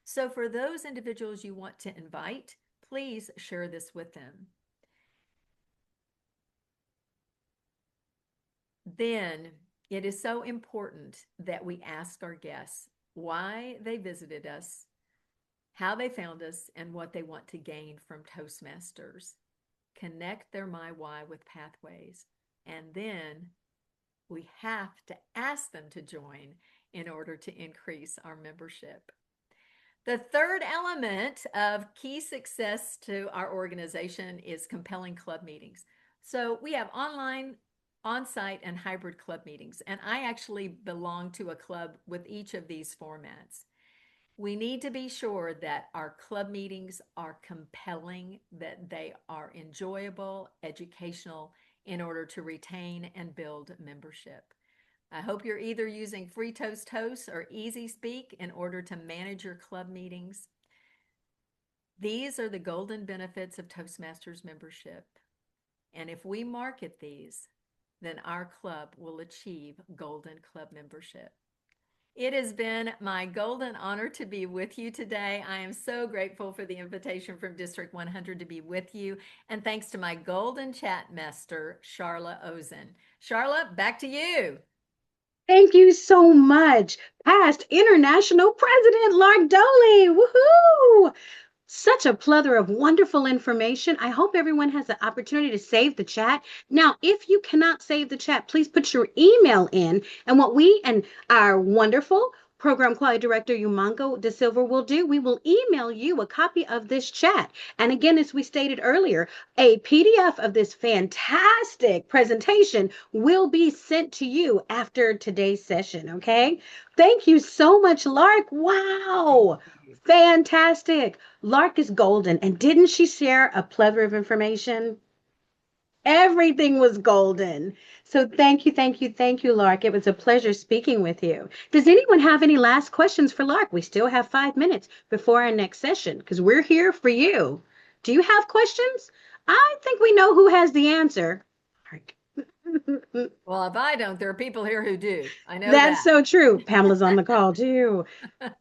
So for those individuals you want to invite, please share this with them. Then it is so important that we ask our guests why they visited us, how they found us, and what they want to gain from Toastmasters. Connect their My Why with pathways. And then we have to ask them to join in order to increase our membership. The third element of key success to our organization is compelling club meetings. So we have online, on-site, and hybrid club meetings, and I actually belong to a club with each of these formats. We need to be sure that our club meetings are compelling, that they are enjoyable, educational, in order to retain and build membership. I hope you're either using Free Toast Hosts or Easy Speak in order to manage your club meetings. These are the golden benefits of Toastmasters membership. And if we market these, then our club will achieve golden club membership. It has been my golden honor to be with you today. I am so grateful for the invitation from District 100 to be with you. And thanks to my golden chat master, Charla Ozen. Charla, back to you. Thank you so much, past international president Lark Doley. Woohoo! Such a plethora of wonderful information. I hope everyone has the opportunity to save the chat. Now, if you cannot save the chat, please put your email in. And what we and our wonderful Program Quality Director Umango De Silva will do, we will email you a copy of this chat. And again, as we stated earlier, a PDF of this fantastic presentation will be sent to you after today's session, okay? Thank you so much, Lark. Wow. Fantastic. Lark is golden. And didn't she share a plethora of information? Everything was golden. So thank you, Lark. It was a pleasure speaking with you. Does anyone have any last questions for Lark? We still have 5 minutes before our next session because we're here for you. Do you have questions? I think we know who has the answer. Lark. Well, if I don't, there are people here who do. I know That's that. so true. Pamela's on the call too.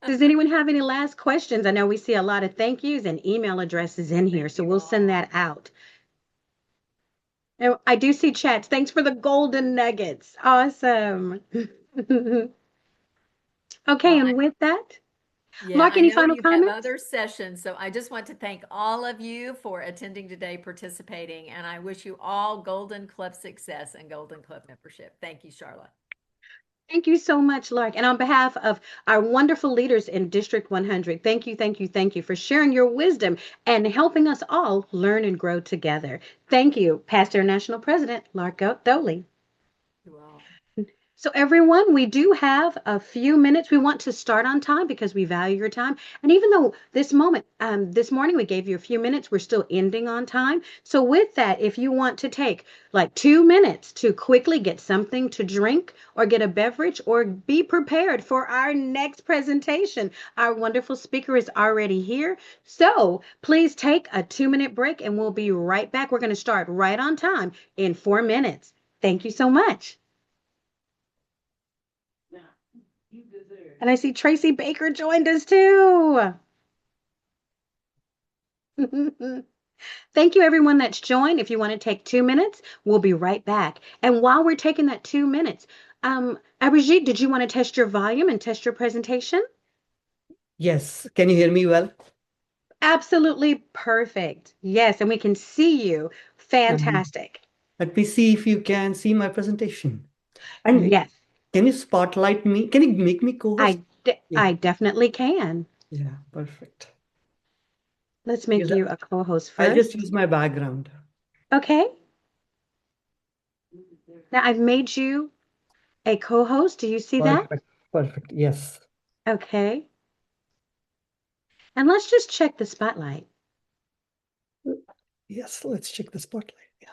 Does anyone have any last questions? I know we see a lot of thank yous and email addresses in here, Thank so you we'll send all. that out. And I do see chats. Thanks for the golden nuggets. Awesome. Okay, Well, and with that, yeah, Lark, I any know final you have comments? other sessions, so I just want to thank all of you for attending today, participating, and I wish you all Golden Club success and Golden Club membership. Thank you, Charlotte. Thank you so much, Lark. And on behalf of our wonderful leaders in District 100, thank you for sharing your wisdom and helping us all learn and grow together. Thank you, Pastor National President Lark Doley. You all. So, everyone, we do have a few minutes. We want to start on time because we value your time. And even though this morning we gave you a few minutes, we're still ending on time. So, with that, if you want to take like 2 minutes to quickly get something to drink or get a beverage or be prepared for our next presentation, our wonderful speaker is already here. So, please take a 2 minute break and we'll be right back. We're going to start right on time in 4 minutes. Thank you so much. And I see Tracy Baker joined us too. Thank you, everyone that's joined. If you want to take 2 minutes, we'll be right back. And while we're taking that 2 minutes, Abhijeet, did you want to test your volume and test your presentation? Yes. Can you hear me well? Absolutely perfect. Yes, and we can see you. And Fantastic. let me see if you can see my presentation. And Yes, can you spotlight me? Can you make me co-host? Yeah. I definitely can. Yeah, perfect. Let's make Because you a co-host I'll just first. use my background. Okay. Now I've made you a co-host. Do you see that? Perfect. Perfect. Yes. Okay. And let's just check the spotlight. Yes, let's check the spotlight. Yeah.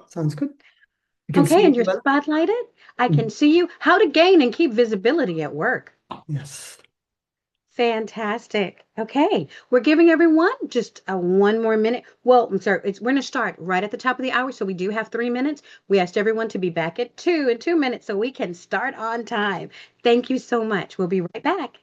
Sounds good. You can Okay, see and me you're well? spotlighted. I can see you. How to gain and keep visibility at work. Yes. Fantastic. Okay, we're giving everyone just a 1 more minute. Well, I'm sorry, we're going to start right at the top of the hour, so we do have 3 minutes. We asked everyone to be back at 2 in 2 minutes so we can start on time. Thank you so much. We'll be right back.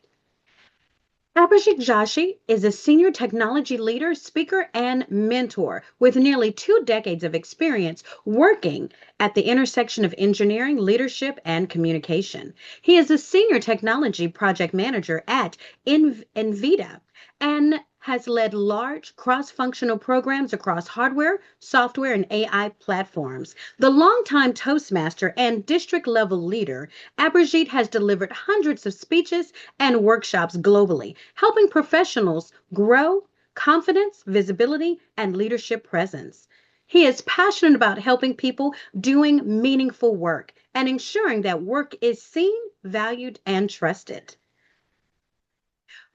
Abhishek Joshi is a senior technology leader, speaker, and mentor with nearly 2 decades of experience working at the intersection of engineering, leadership, and communication. He is a senior technology project manager at Envita and has led large cross-functional programs across hardware, software, and AI platforms. The longtime Toastmaster and district level leader, Abhijit has delivered hundreds of speeches and workshops globally, helping professionals grow confidence, visibility, and leadership presence. He is passionate about helping people doing meaningful work and ensuring that work is seen, valued, and trusted.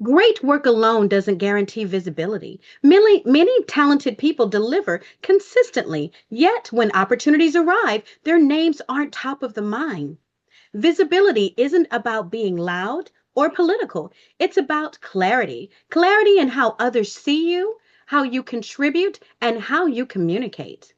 Great work alone doesn't guarantee visibility. Many talented people deliver consistently, yet when opportunities arrive, their names aren't top of the mind. Visibility isn't about being loud or political. It's about clarity. Clarity in how others see you, how you contribute, and how you communicate.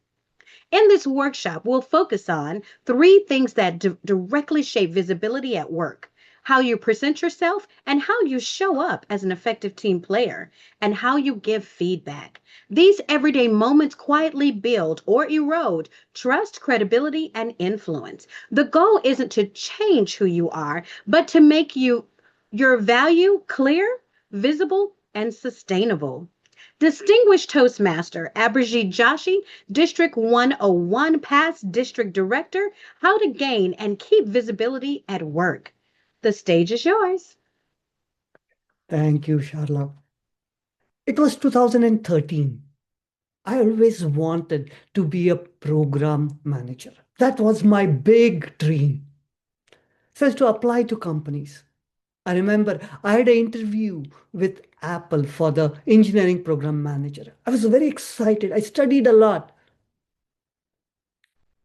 In this workshop, we'll focus on three things that directly shape visibility at work: how you present yourself, and how you show up as an effective team player, and how you give feedback. These everyday moments quietly build or erode trust, credibility, and influence. The goal isn't to change who you are, but to make your value clear, visible, and sustainable. Distinguished Toastmaster Abhijeet Joshi, District 101 past District Director, how to gain and keep visibility at work. The stage is yours. Thank you, Charlotte. It was 2013. I always wanted to be a program manager. That was my big dream. So as to apply to companies. I remember I had an interview with Apple for the engineering program manager. I was very excited. I studied a lot.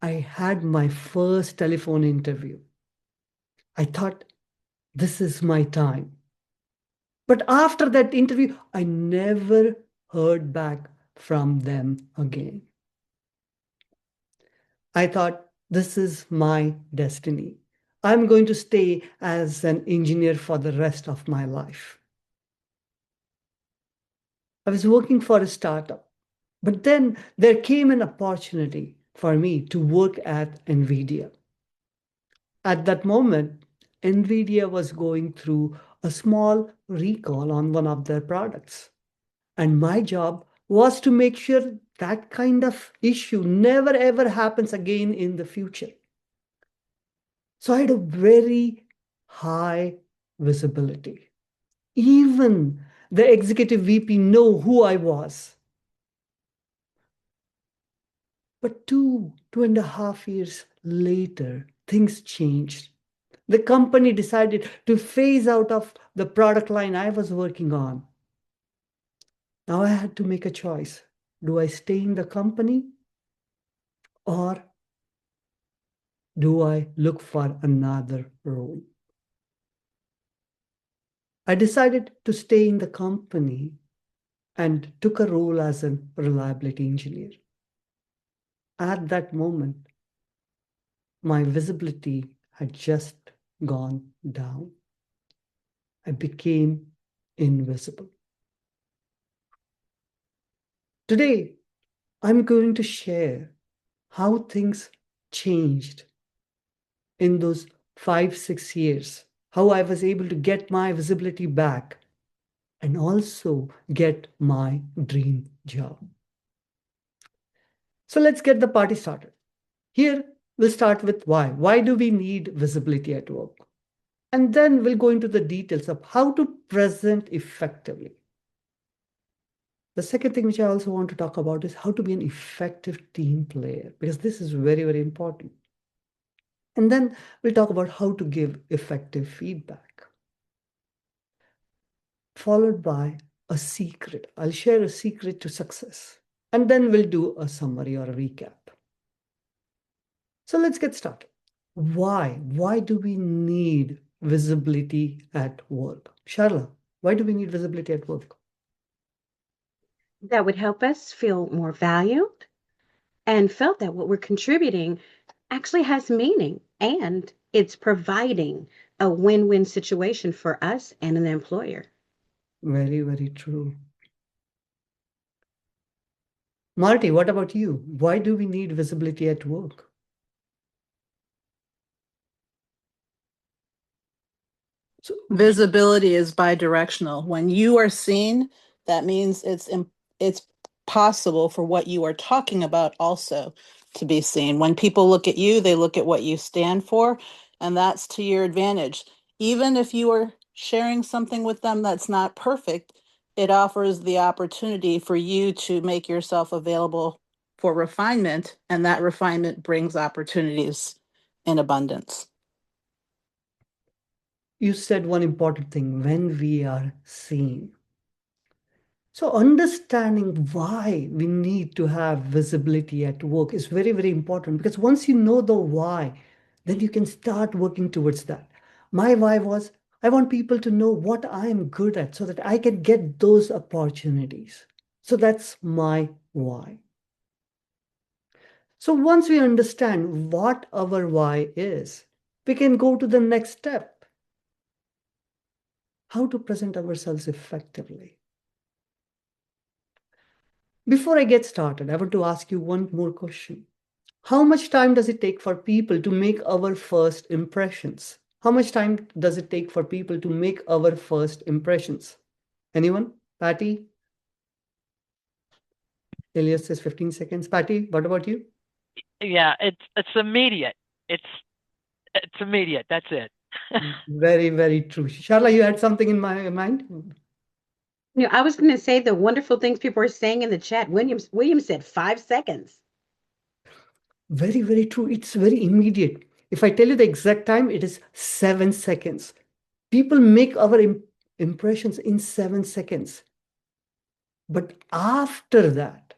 I had my first telephone interview. I thought, this is my time. But after that interview, I never heard back from them again. I thought, this is my destiny. I'm going to stay as an engineer for the rest of my life. I was working for a startup, but then there came an opportunity for me to work at NVIDIA. At that moment, NVIDIA was going through a small recall on one of their products. And my job was to make sure that kind of issue never ever happens again in the future. So I had a very high visibility. Even the executive VP know who I was. But 2.5 years later, things changed. The company decided to phase out of the product line I was working on. Now I had to make a choice. Do I stay in the company or do I look for another role? I decided to stay in the company and took a role as a reliability engineer. At that moment, my visibility had just gone down. I became invisible. Today, I'm going to share how things changed in those 5, 6 years, how I was able to get my visibility back and also get my dream job. So let's get the party started. Here, we'll start with why. Why do we need visibility at work? And then we'll go into the details of how to present effectively. The second thing which I also want to talk about is how to be an effective team player, because this is very, very important. And then we'll talk about how to give effective feedback, followed by a secret. I'll share a secret to success. And then we'll do a summary or a recap. So let's get started. Why? Why do we need visibility at work? Sharla, why do we need visibility at work? That would help us feel more valued and felt that what we're contributing actually has meaning and it's providing a win win situation for us and an employer. Very, very true. Marty, what about you? Why do we need visibility at work? So visibility is bidirectional. When you are seen, that means it's possible for what you are talking about also to be seen. When people look at you, they look at what you stand for, and that's to your advantage. Even if you are sharing something with them that's not perfect, it offers the opportunity for you to make yourself available for refinement, and that refinement brings opportunities in abundance. you said one important thing, when we are seen. So understanding why we need to have visibility at work is very, very important, because once you know the why, then you can start working towards that. My why was, I want people to know what I am good at so that I can get those opportunities. So that's my why. So once we understand what our why is, we can go to the next step. How to present ourselves effectively. Before I get started, I want to ask you one more question. How much time does it take for people to make our first impressions? How much time does it take for people to make our first impressions? Anyone? Patty? Elias says 15 seconds. Patty, what about you? Yeah, it's immediate. It's immediate. That's it. Very, very true. Sharla, you had something in my mind? I was going to say the wonderful things people are saying in the chat. William said 5 seconds. Very, very true. It's very immediate. If I tell you the exact time, it is 7 seconds. People make our impressions in 7 seconds. But after that,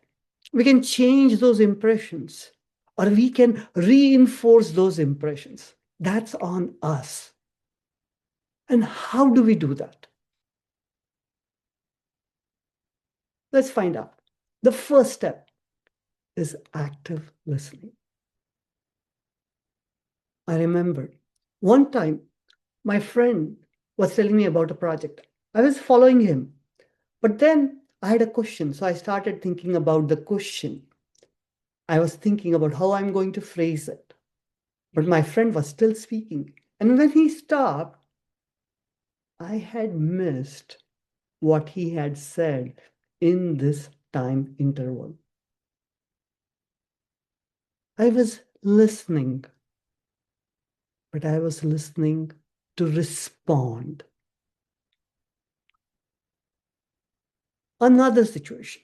we can change those impressions, or we can reinforce those impressions. That's on us. And how do we do that? Let's find out. The first step is active listening. I remember one time my friend was telling me about a project. I was following him, but then I had a question. So I started thinking about the question. I was thinking about how I'm going to phrase it. But my friend was still speaking. And when he stopped, I had missed what he had said in this time interval. I was listening, but I was listening to respond. Another situation.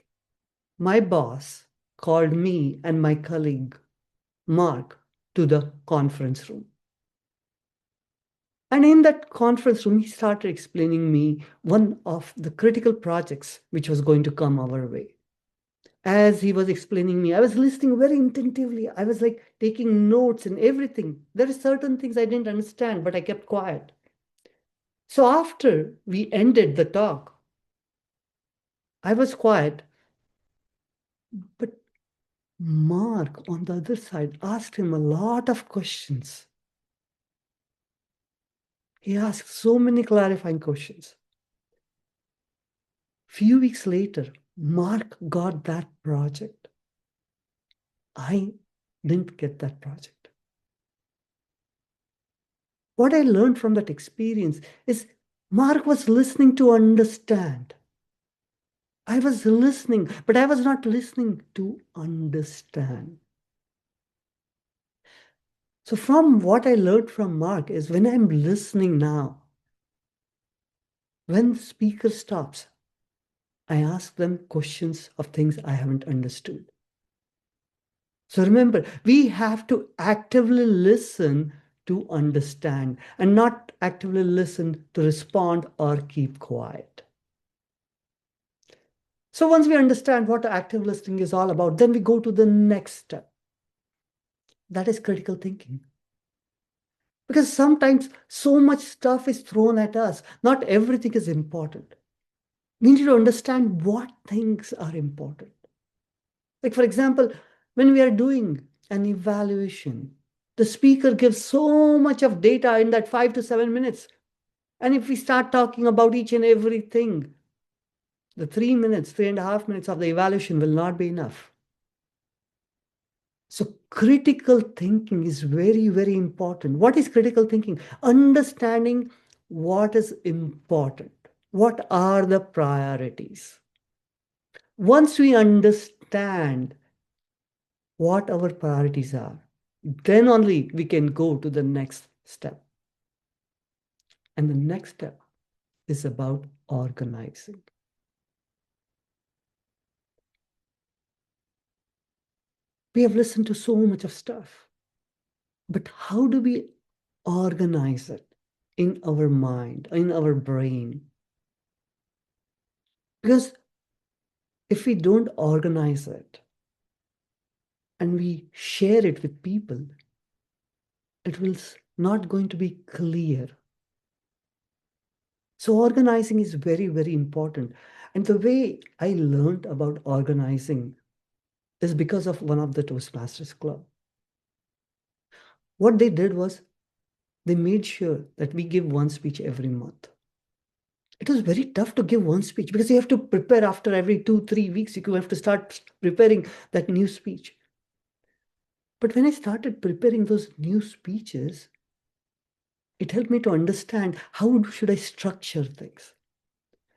My boss called me and my colleague, Mark, to the conference room. And in that conference room, he started explaining me one of the critical projects which was going to come our way. As he was explaining me, I was listening very attentively. I was like taking notes and everything. There are certain things I didn't understand, but I kept quiet. So after we ended the talk, I was quiet, but Mark on the other side asked him a lot of questions. He asked so many clarifying questions. Few weeks later, Mark got that project. I didn't get that project. What I learned from that experience is Mark was listening to understand. I was listening, but I was not listening to understand. So from what I learned from Mark is when I'm listening now, when the speaker stops, I ask them questions of things I haven't understood. So remember, we have to actively listen to understand and not actively listen to respond or keep quiet. So once we understand what active listening is all about, then we go to the next step. That is critical thinking. Because sometimes so much stuff is thrown at us. Not everything is important. We need to understand what things are important. Like, for example, when we are doing an evaluation, the speaker gives so much of data in that 5 to 7 minutes. And if we start talking about each and everything, the 3 minutes, 3.5 minutes of the evaluation will not be enough. So critical thinking is very, very important. What is critical thinking? Understanding what is important. What are the priorities? Once we understand what our priorities are, then only we can go to the next step. And the next step is about organizing. We have listened to so much of stuff, but how do we organize it in our mind, in our brain. Because if we don't organize it and we share it with people, it will not going to be clear. So organizing is very, very important. And the way I learned about organizing is because of one of the Toastmasters club. What they did was they made sure that we give one speech every month. It was very tough to give one speech because you have to prepare after every 2-3 weeks. You have to start preparing that new speech. But when I started preparing those new speeches, it helped me to understand how should I structure things.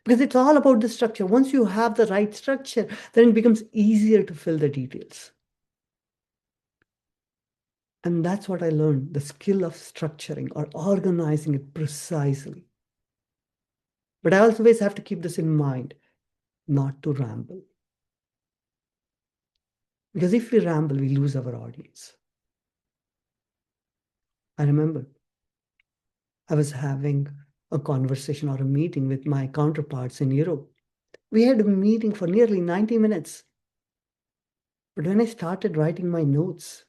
Because it's all about the structure. Once you have the right structure, then it becomes easier to fill the details. And that's what I learned, the skill of structuring or organizing it precisely. But I always have to keep this in mind, not to ramble. Because if we ramble, we lose our audience. I remember I was having a conversation or a meeting with my counterparts in Europe. We had a meeting for nearly 90 minutes. But when I started writing my notes,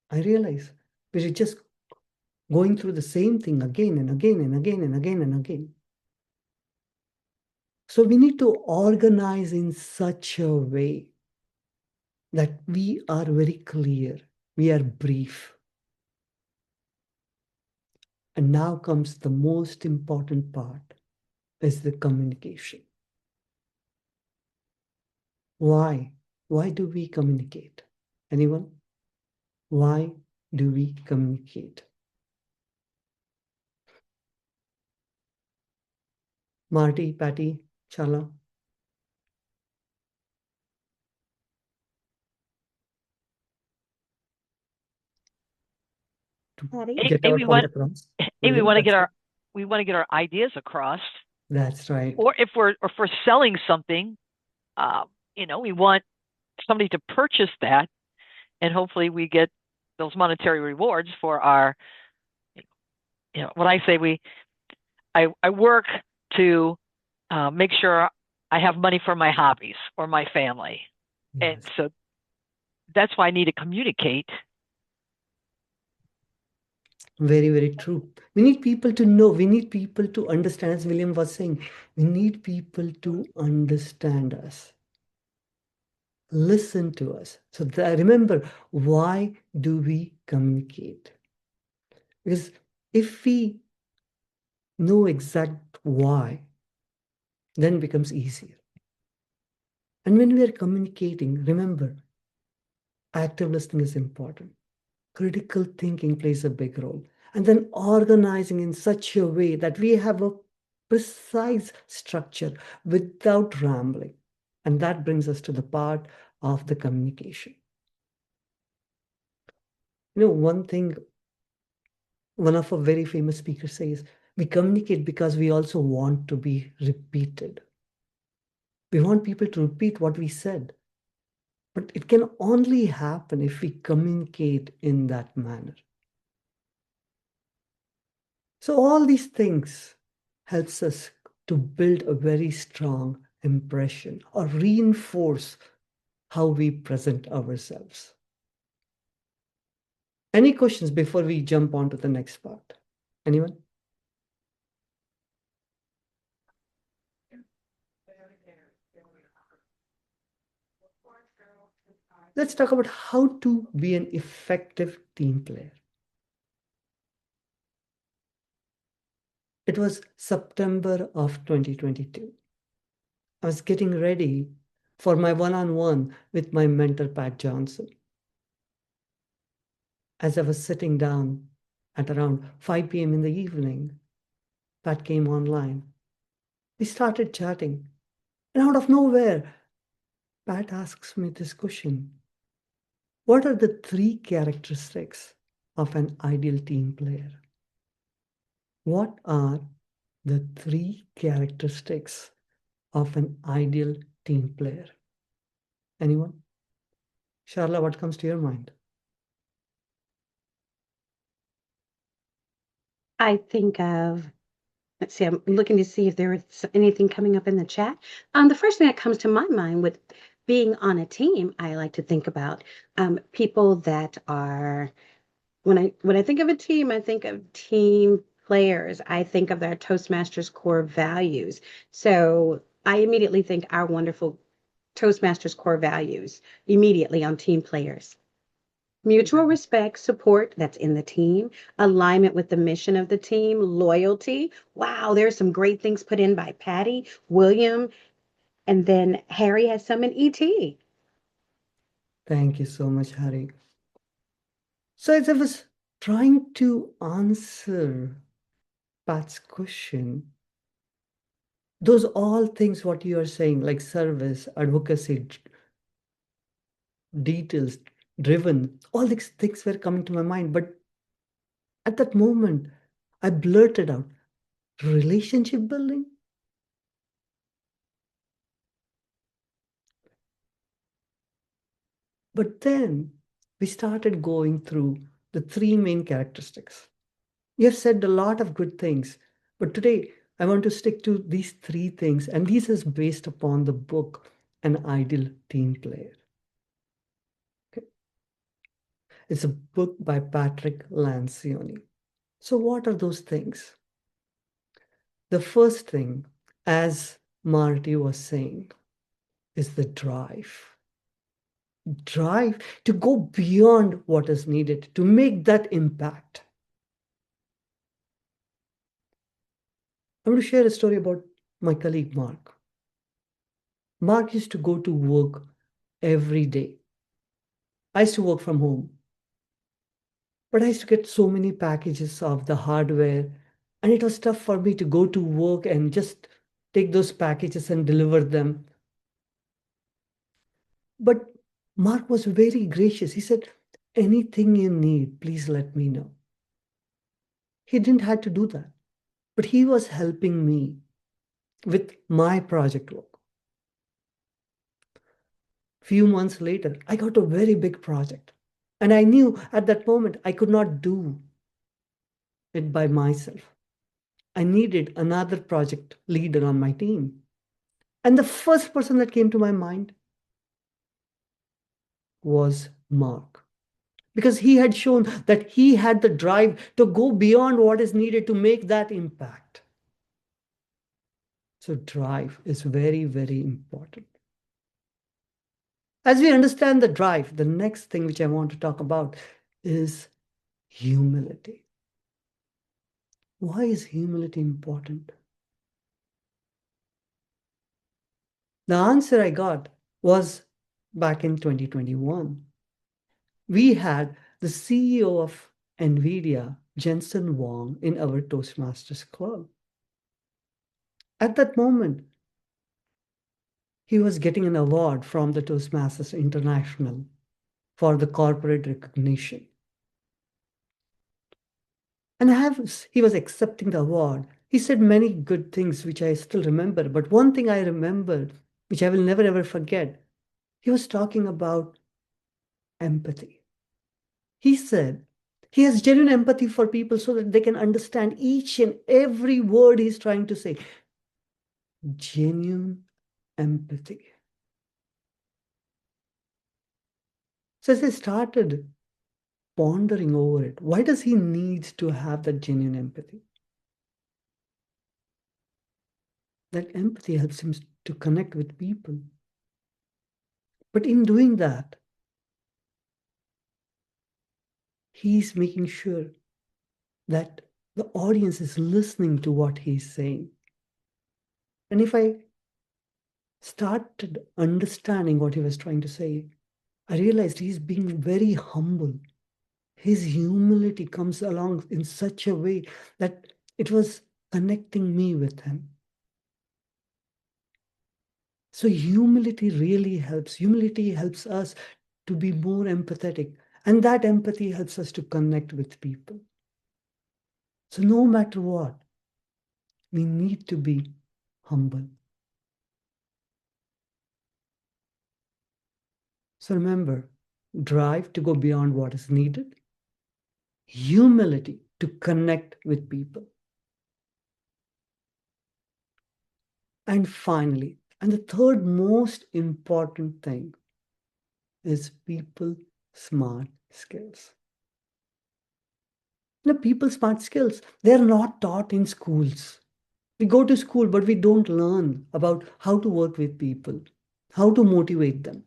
I realized we were just going through the same thing again and again and again and again and again. So we need to organize in such a way that we are very clear, we are brief. And now comes the most important part, is the communication. Why? Why do we communicate? Anyone? Why do we communicate? Marty, Patty, Chala? To Patty? get our point across. We want to get our ideas across. That's right. Or if we're selling something, we want somebody to purchase that, and hopefully we get those monetary rewards for our. When I say I work to make sure I have money for my hobbies or my family, Yes. and so that's why I need to communicate. Very, very true. We need people to know. We need people to understand. As William was saying, we need people to understand us, listen to us. So remember, why do we communicate? Because if we know exact why, then it becomes easier. And when we are communicating, remember, active listening is important. Critical thinking plays a big role. And then organizing in such a way that we have a precise structure without rambling. And that brings us to the part of the communication. One thing one of our very famous speakers says, we communicate because we also want to be repeated. We want people to repeat what we said. But it can only happen if we communicate in that manner. So all these things helps us to build a very strong impression or reinforce how we present ourselves. Any questions before we jump on to the next part? Anyone? Let's talk about how to be an effective team player. It was September of 2022. I was getting ready for my one-on-one with my mentor, Pat Johnson. As I was sitting down at around 5 p.m. in the evening, Pat came online. We started chatting. And out of nowhere, Pat asks me this question. What are the 3 characteristics of an ideal team player? What are the 3 characteristics of an ideal team player? Anyone? Sharla, what comes to your mind? I think of, let's see, I'm looking to see if there is anything coming up in the chat. The first thing that comes to my mind with being on a team, I like to think about people that are, when I think of a team, I think of team players. I think of their Toastmasters core values. So I immediately think our wonderful Toastmasters core values immediately on team players. Mutual respect, support that's in the team, alignment with the mission of the team, loyalty. Wow, there's some great things put in by Patty, William, and then Harry has some in ET. Thank you so much, Harry. So as I was trying to answer Pat's question, those all things what you are saying, like service, advocacy, details, driven, all these things were coming to my mind. But at that moment, I blurted out, relationship building? But then we started going through the three main characteristics. You have said a lot of good things, but today I want to stick to these three things, and this is based upon the book An Ideal Team Player. Okay. It's a book by Patrick Lancioni. So, what are those things? The first thing, as Marty was saying, is the drive. Drive to go beyond what is needed to make that impact. I'm going to share a story about my colleague Mark. Mark used to go to work every day. I used to work from home, but I used to get so many packages of the hardware, and it was tough for me to go to work and just take those packages and deliver them. But Mark was very gracious. He said, anything you need, please let me know. He didn't have to do that, but he was helping me with my project work. Few months later, I got a very big project. And I knew at that moment I could not do it by myself. I needed another project leader on my team. And the first person that came to my mind was Mark. Because he had shown that he had the drive to go beyond what is needed to make that impact. So, drive is very, very important. As we understand the drive, the next thing which I want to talk about is humility. Why is humility important? The answer I got was back in 2021. We had the CEO of NVIDIA, Jensen Huang, in our Toastmasters club. At that moment, he was getting an award from the Toastmasters International for the corporate recognition. And as he was accepting the award, he said many good things which I still remember. But one thing I remember, which I will never ever forget, he was talking about empathy. He said he has genuine empathy for people so that they can understand each and every word he's trying to say. Genuine empathy. So as I started pondering over it, why does he need to have that genuine empathy? That empathy helps him to connect with people. But in doing that, he's making sure that the audience is listening to what he's saying. And if I started understanding what he was trying to say, I realized he's being very humble. His humility comes along in such a way that it was connecting me with him. So humility really helps. Humility helps us to be more empathetic. And that empathy helps us to connect with people. So no matter what, we need to be humble. So remember, drive to go beyond what is needed, humility to connect with people. And finally, and the third most important thing is people smart skills. People smart skills, they're not taught in schools. We go to school, but we don't learn about how to work with people, how to motivate them.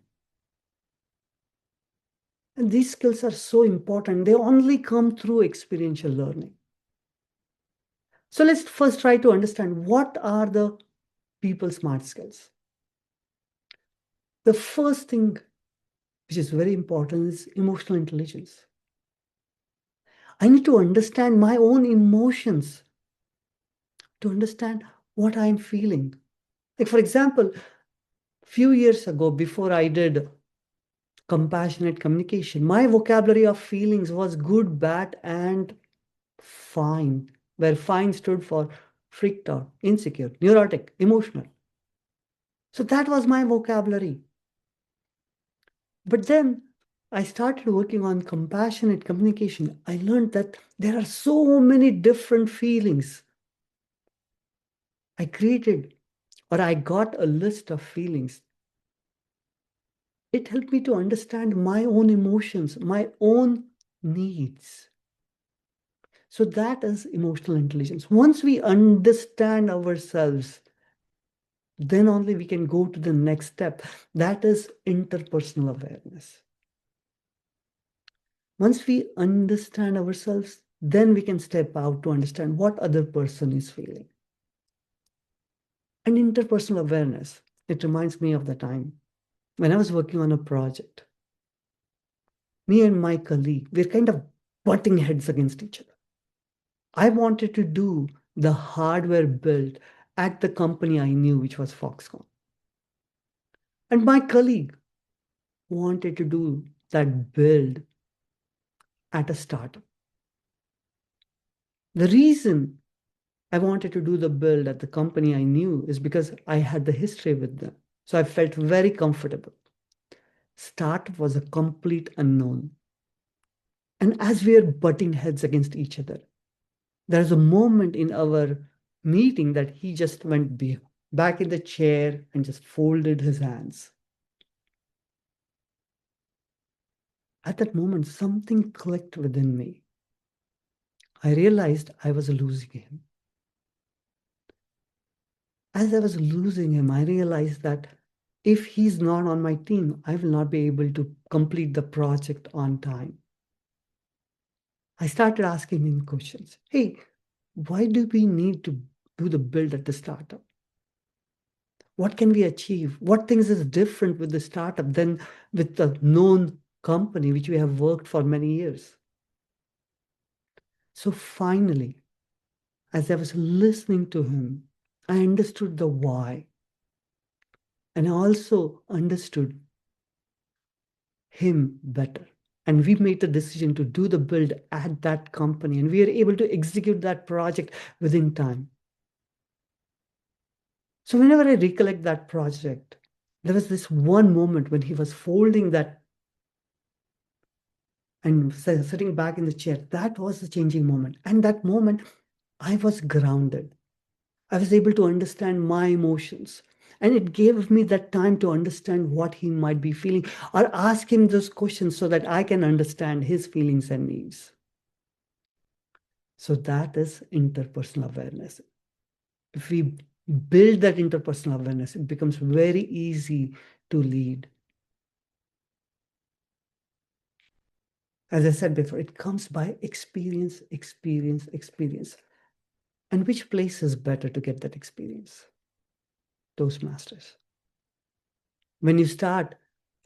And these skills are so important. They only come through experiential learning. So let's first try to understand what are the people smart skills. The first thing which is very important is emotional intelligence. I need to understand my own emotions, to understand what I'm feeling. Like, for example, few years ago, before I did compassionate communication, my vocabulary of feelings was good, bad, and fine, where fine stood for freaked out, insecure, neurotic, emotional. So that was my vocabulary. But then I started working on compassionate communication. I learned that there are so many different feelings. I created, or I got a list of feelings. It helped me to understand my own emotions, my own needs. So that is emotional intelligence. Once we understand ourselves, then only we can go to the next step. That is interpersonal awareness. Once we understand ourselves, then we can step out to understand what other person is feeling. And interpersonal awareness, it reminds me of the time when I was working on a project. Me and my colleague, we're kind of butting heads against each other. I wanted to do the hardware build at the company I knew, which was Foxconn. And my colleague wanted to do that build at a startup. The reason I wanted to do the build at the company I knew is because I had the history with them. So I felt very comfortable. Startup was a complete unknown. And as we are butting heads against each other, there's a moment in our meeting that he just went back in the chair and just folded his hands. At that moment, something clicked within me. I realized I was losing him. As I was losing him, I realized that if he's not on my team, I will not be able to complete the project on time. I started asking him questions. Hey, why do we need to do the build at the startup? What can we achieve? What things is different with the startup than with the known company which we have worked for many years? So finally, as I was listening to him, I understood the why. And I also understood him better. And we made the decision to do the build at that company. And we were able to execute that project within time. So whenever I recollect that project, there was this one moment when he was folding that and sitting back in the chair. That was the changing moment. And that moment, I was grounded. I was able to understand my emotions. And it gave me that time to understand what he might be feeling or ask him those questions so that I can understand his feelings and needs. So that is interpersonal awareness. If we build that interpersonal awareness, it becomes very easy to lead. As I said before, it comes by experience, experience, experience. And which place is better to get that experience? Toastmasters. When you start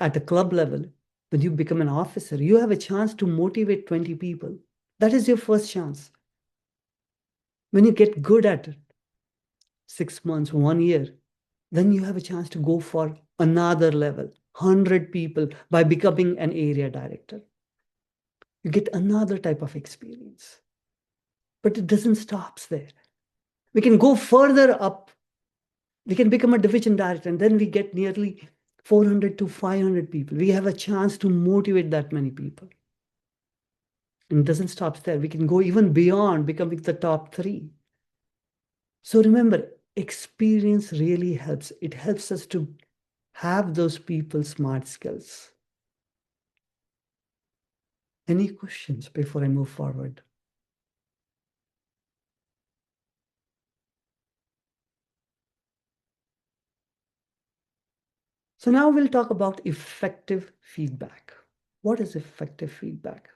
at a club level, when you become an officer, you have a chance to motivate 20 people. That is your first chance. When you get good at it, 6 months, 1 year, then you have a chance to go for another level, 100 people by becoming an area director. You get another type of experience. But it doesn't stop there. We can go further up. We can become a division director, and then we get nearly 400 to 500 people. We have a chance to motivate that many people. And it doesn't stop there. We can go even beyond becoming the top 3. So remember, experience really helps. It helps us to have those people smart skills. Any questions before I move forward? So now we'll talk about effective feedback. What is effective feedback?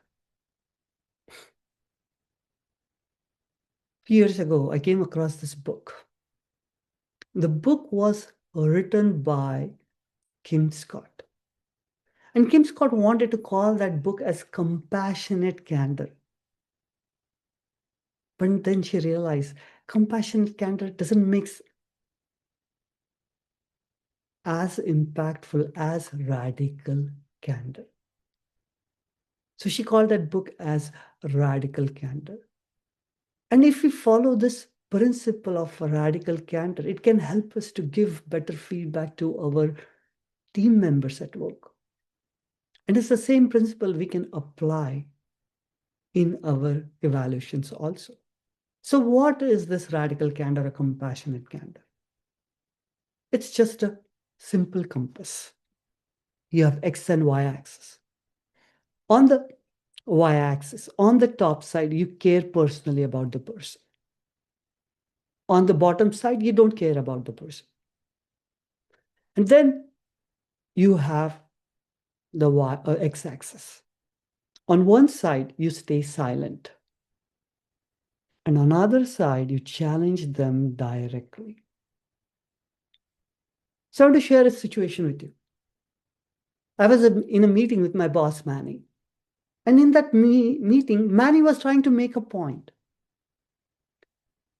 A few years ago, I came across this book. The book was written by Kim Scott. And Kim Scott wanted to call that book as Compassionate Candor. But then she realized compassionate candor doesn't make as impactful as radical candor. So she called that book as Radical Candor. And if we follow this principle of radical candor, it can help us to give better feedback to our team members at work. And it's the same principle we can apply in our evaluations also. So what is this radical candor or compassionate candor? It's just a simple compass. You have X and Y axis. On the Y axis, on the top side, you care personally about the person. On the bottom side, you don't care about the person. And then you have the X axis. On one side, you stay silent. And on the other side, you challenge them directly. So I want to share a situation with you. I was in a meeting with my boss, Manny. And in that meeting, Manny was trying to make a point.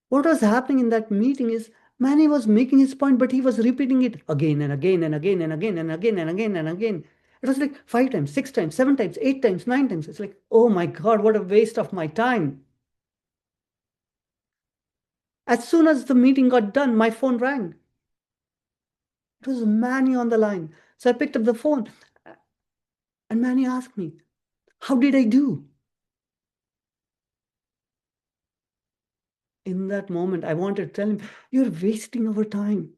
What was happening in that meeting is Manny was making his point, but he was repeating it again and again and again and again and again and again and again. It was like 5 times, 6 times, 7 times, 8 times, 9 times. It's like, oh my God, what a waste of my time. As soon as the meeting got done, my phone rang. It was Manny on the line. So I picked up the phone and Manny asked me, how did I do? In that moment, I wanted to tell him, you're wasting our time.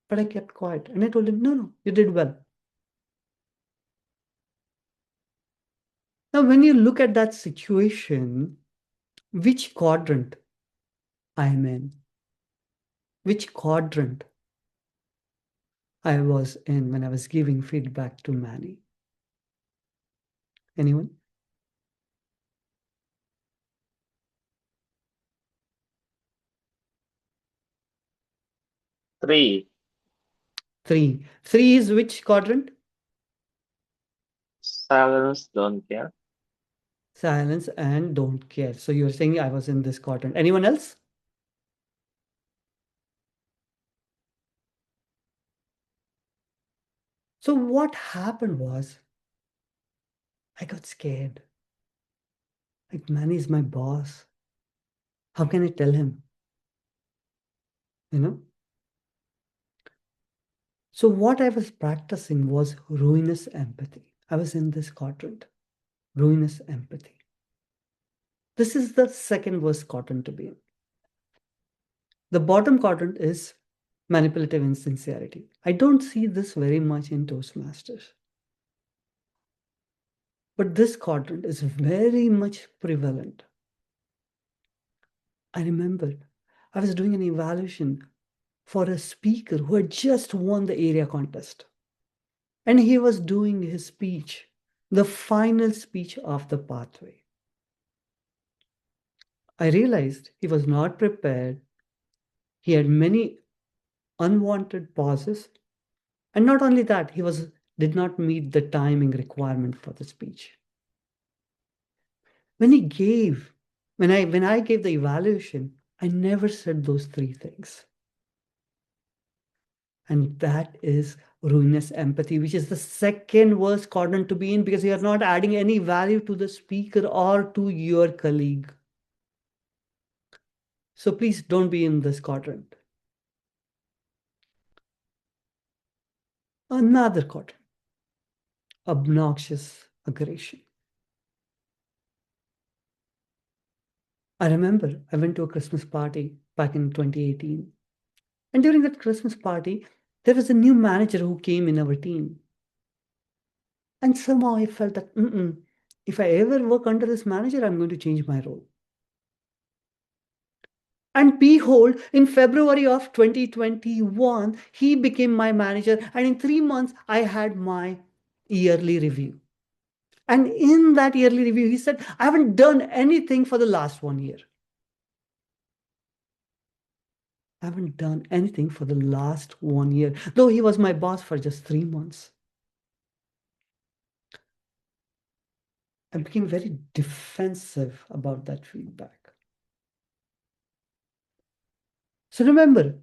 But I kept quiet and I told him, no, you did well. Now, when you look at that situation, which quadrant I am in, which quadrant I was in when I was giving feedback to Manny? Anyone? 3. 3. 3 is which quadrant? Silence, don't care. Silence and don't care. So you're saying I was in this quadrant. Anyone else? So what happened was I got scared. Like, Manny is my boss. How can I tell him? You know? So what I was practicing was ruinous empathy. I was in this quadrant, ruinous empathy. This is the second worst quadrant to be in. The bottom quadrant is manipulative insincerity. I don't see this very much in Toastmasters. But this quadrant is very much prevalent. I remember I was doing an evaluation for a speaker who had just won the area contest. And he was doing his speech, the final speech of the pathway. I realized he was not prepared. He had many unwanted pauses. And not only that, he did not meet the timing requirement for the speech. When I gave the evaluation, I never said those 3 things. And that is ruinous empathy, which is the second worst quadrant to be in because you are not adding any value to the speaker or to your colleague. So please don't be in this quadrant. Another quadrant. obnoxious aggression. I remember I went to a Christmas party back in 2018. And during that Christmas party, there was a new manager who came in our team. And somehow I felt that if I ever work under this manager, I'm going to change my role. And behold, in February of 2021, he became my manager. And in 3 months, I had my yearly review. And in that yearly review, he said, I haven't done anything for the last 1 year. I haven't done anything for the last 1 year, though he was my boss for just 3 months. I became very defensive about that feedback. So remember,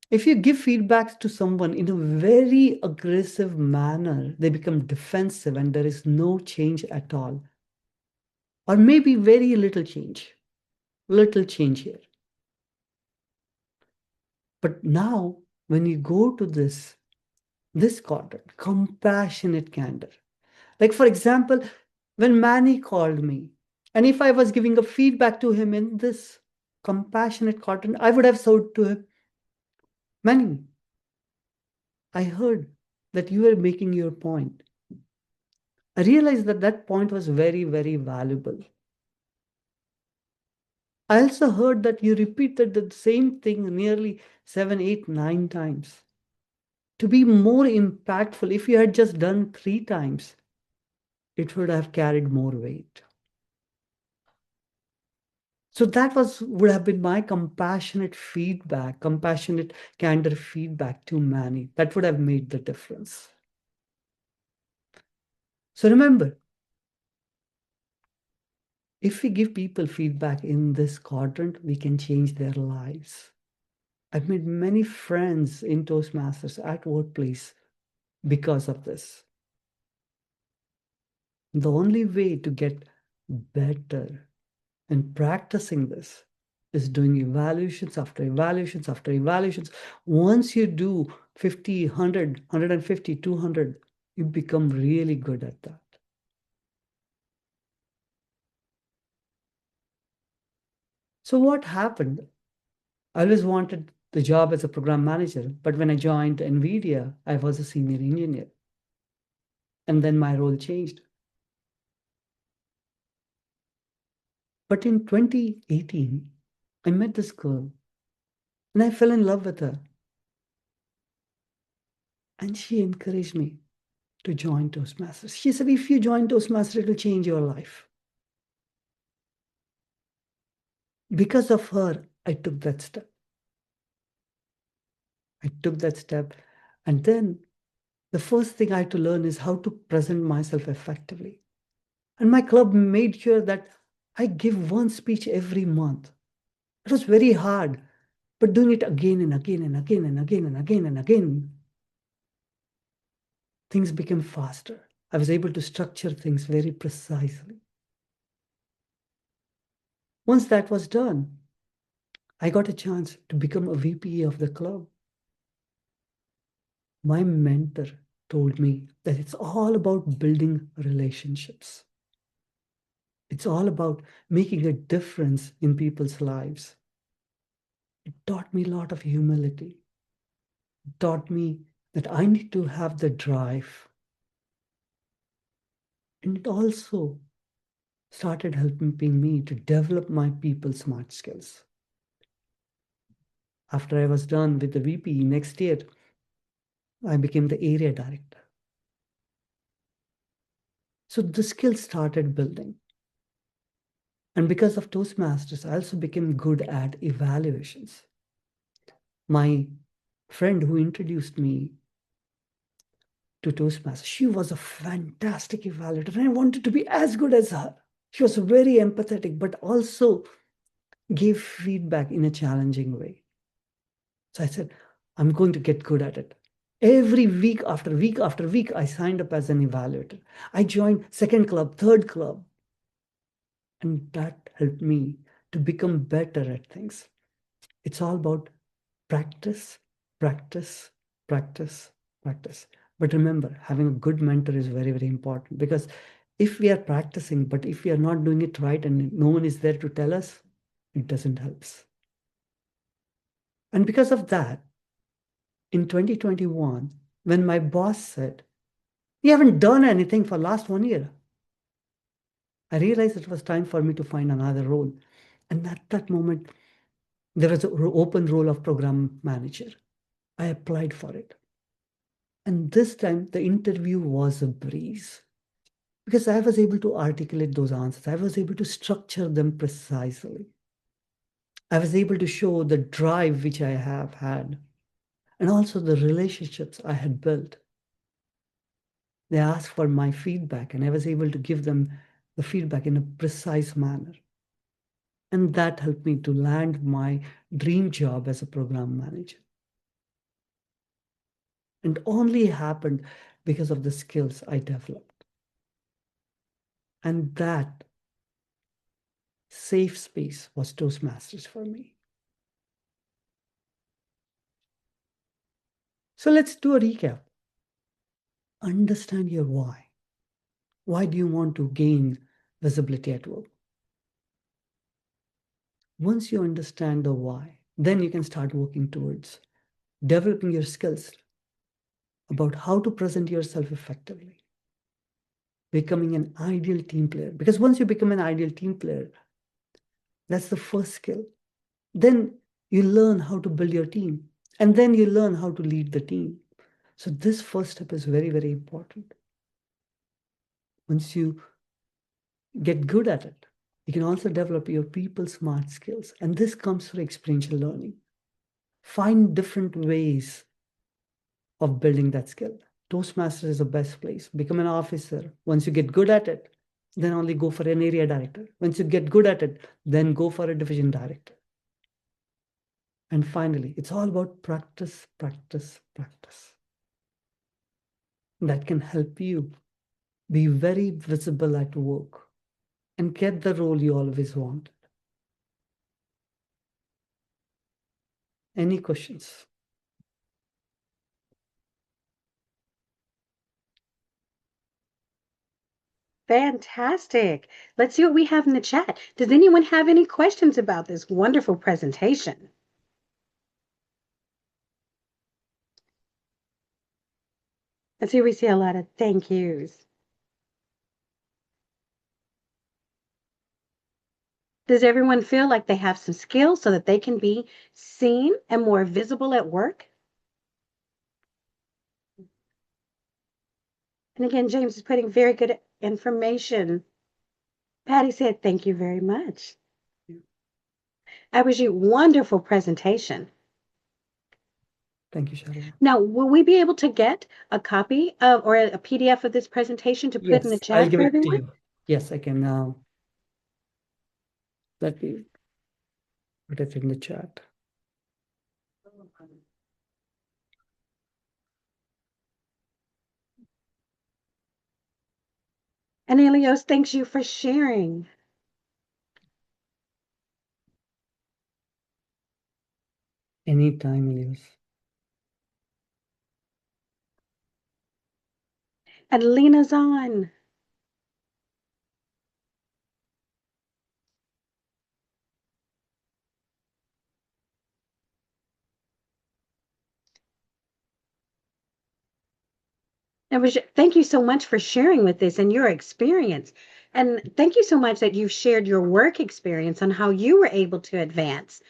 if you give feedback to someone in a very aggressive manner, they become defensive and there is no change at all. Or maybe very little change here. But now, when you go to this quadrant, compassionate candor. Like, for example, when Manny called me, and if I was giving a feedback to him in this compassionate quadrant, I would have said to him, Manny, I heard that you were making your point. I realized that that point was very, very valuable. I also heard that you repeated the same thing nearly 7, 8, 9 times. To be more impactful, if you had just done 3 times, it would have carried more weight. So that would have been my compassionate candor feedback to Manny. That would have made the difference. So remember, if we give people feedback in this quadrant, we can change their lives. I've made many friends in Toastmasters at workplace because of this. The only way to get better in practicing this is doing evaluations after evaluations after evaluations. Once you do 50, 100, 150, 200, you become really good at that. So what happened? I always wanted the job as a program manager, but when I joined NVIDIA, I was a senior engineer. And then my role changed. But in 2018, I met this girl and I fell in love with her. And she encouraged me to join Toastmasters. She said, if you join Toastmasters, it will change your life. Because of her, I took that step. And then the first thing I had to learn is how to present myself effectively. And my club made sure that I give one speech every month. It was very hard, but doing it again and again and again and again and again and again, things became faster. I was able to structure things very precisely. Once that was done, I got a chance to become a VP of the club. My mentor told me that it's all about building relationships. It's all about making a difference in people's lives. It taught me a lot of humility. It taught me that I need to have the drive. And it also started helping me to develop my people smart skills. After I was done with the VP next year, I became the area director. So the skills started building. And because of Toastmasters, I also became good at evaluations. My friend who introduced me to Toastmasters, she was a fantastic evaluator, and I wanted to be as good as her. She was very empathetic, but also gave feedback in a challenging way. So I said, I'm going to get good at it. Every week after week after week, I signed up as an evaluator. I joined second club, third club. And that helped me to become better at things. It's all about practice, practice, practice, practice. But remember, having a good mentor is very, very important, because if we are practicing, but if we are not doing it right and no one is there to tell us, it doesn't help. And because of that, in 2021, when my boss said, "You haven't done anything for last 1 year," I realized it was time for me to find another role. And at that moment, there was an open role of program manager. I applied for it. And this time, the interview was a breeze, because I was able to articulate those answers. I was able to structure them precisely. I was able to show the drive which I have had, and also the relationships I had built. They asked for my feedback, and I was able to give them the feedback in a precise manner. And that helped me to land my dream job as a program manager. And only happened because of the skills I developed. And that safe space was Toastmasters for me. So let's do a recap. Understand your why. Why do you want to gain visibility at work? Once you understand the why, then you can start working towards developing your skills about how to present yourself effectively, becoming an ideal team player. Because once you become an ideal team player, that's the first skill. Then you learn how to build your team, and then you learn how to lead the team. So this first step is very, very important. Once you get good at it, you can also develop your people smart skills. And this comes through experiential learning. Find different ways of building that skill. Toastmasters is the best place. Become an officer. Once you get good at it, then only go for an area director. Once you get good at it, then go for a division director. And finally, it's all about practice, practice, practice. That can help you be very visible at work and get the role you always wanted. Any questions? Fantastic. Let's see what we have in the chat. Does anyone have any questions about this wonderful presentation? Let's see, we see a lot of thank yous. Does everyone feel like they have some skills so that they can be seen and more visible at work? And again, James is putting very good information. Patty said, thank you very much. Abhijeet, wonderful presentation. Thank you, Sharon. Now, will we be able to get a copy of or a PDF of this presentation to put in the Yes, I'll chat give for it to everyone? you. Yes, I can now. Let me put it in the chat. And Elios, thanks you for sharing. Anytime, Elias. And Lena's on. Thank you so much for sharing with this and your experience. And thank you so much that you've shared your work experience on how you were able to advance.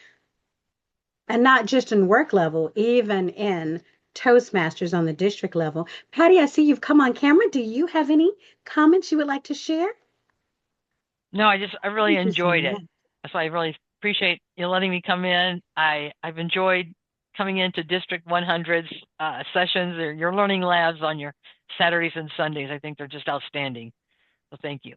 And not just in work level, even in Toastmasters on the district level. Patty, I see you've come on camera. Do you have any comments you would like to share? No, I really Thank you so enjoyed it. much. So I really appreciate you letting me come in. I've enjoyed coming into District 100's sessions or your learning labs on your Saturdays and Sundays. I think they're just outstanding. So thank you.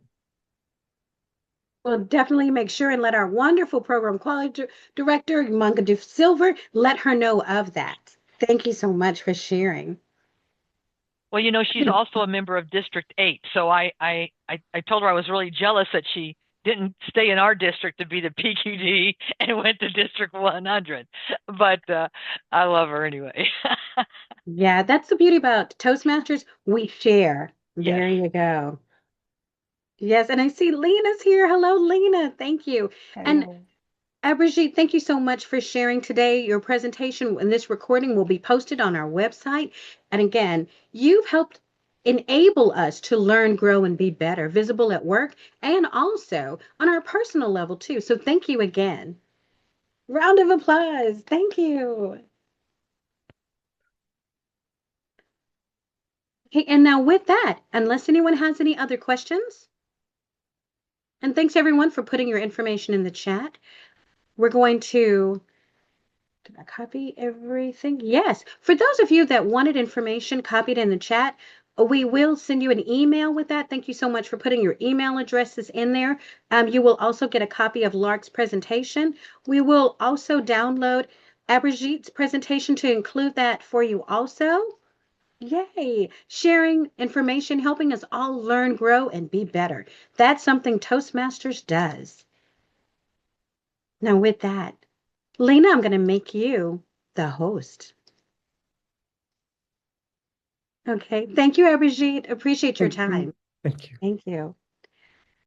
We'll definitely make sure and let our wonderful program quality director, Manga Silver, let her know of that. Thank you so much for sharing. Well, she's also a member of District 8. So I told her I was really jealous that she didn't stay in our district to be the PQD and went to District 100. But I love her anyway. Yeah, that's the beauty about Toastmasters. We share. Yes. There you go. Yes, and I see Lena's here. Hello, Lena. Thank you. And Hello. Abhijeet, thank you so much for sharing today. Your presentation and this recording will be posted on our website. And again, you've helped enable us to learn, grow, and be better, visible at work and also on our personal level too. So thank you again. Round of applause. Thank you. Okay, and now with that, unless anyone has any other questions, and thanks everyone for putting your information in the chat. We're going to, did I copy everything? Yes. For those of you that wanted information copied in the chat, we will send you an email with that. Thank you so much for putting your email addresses in there. You will also get a copy of Lark's presentation. We will also download Abhijeet's presentation to include that for you also. Yay! Sharing information, helping us all learn, grow, and be better. That's something Toastmasters does. Now, with that, Lena, I'm going to make you the host. Okay. Thank you, Abhijeet. Appreciate your Thank you. time. Thank you. Thank you.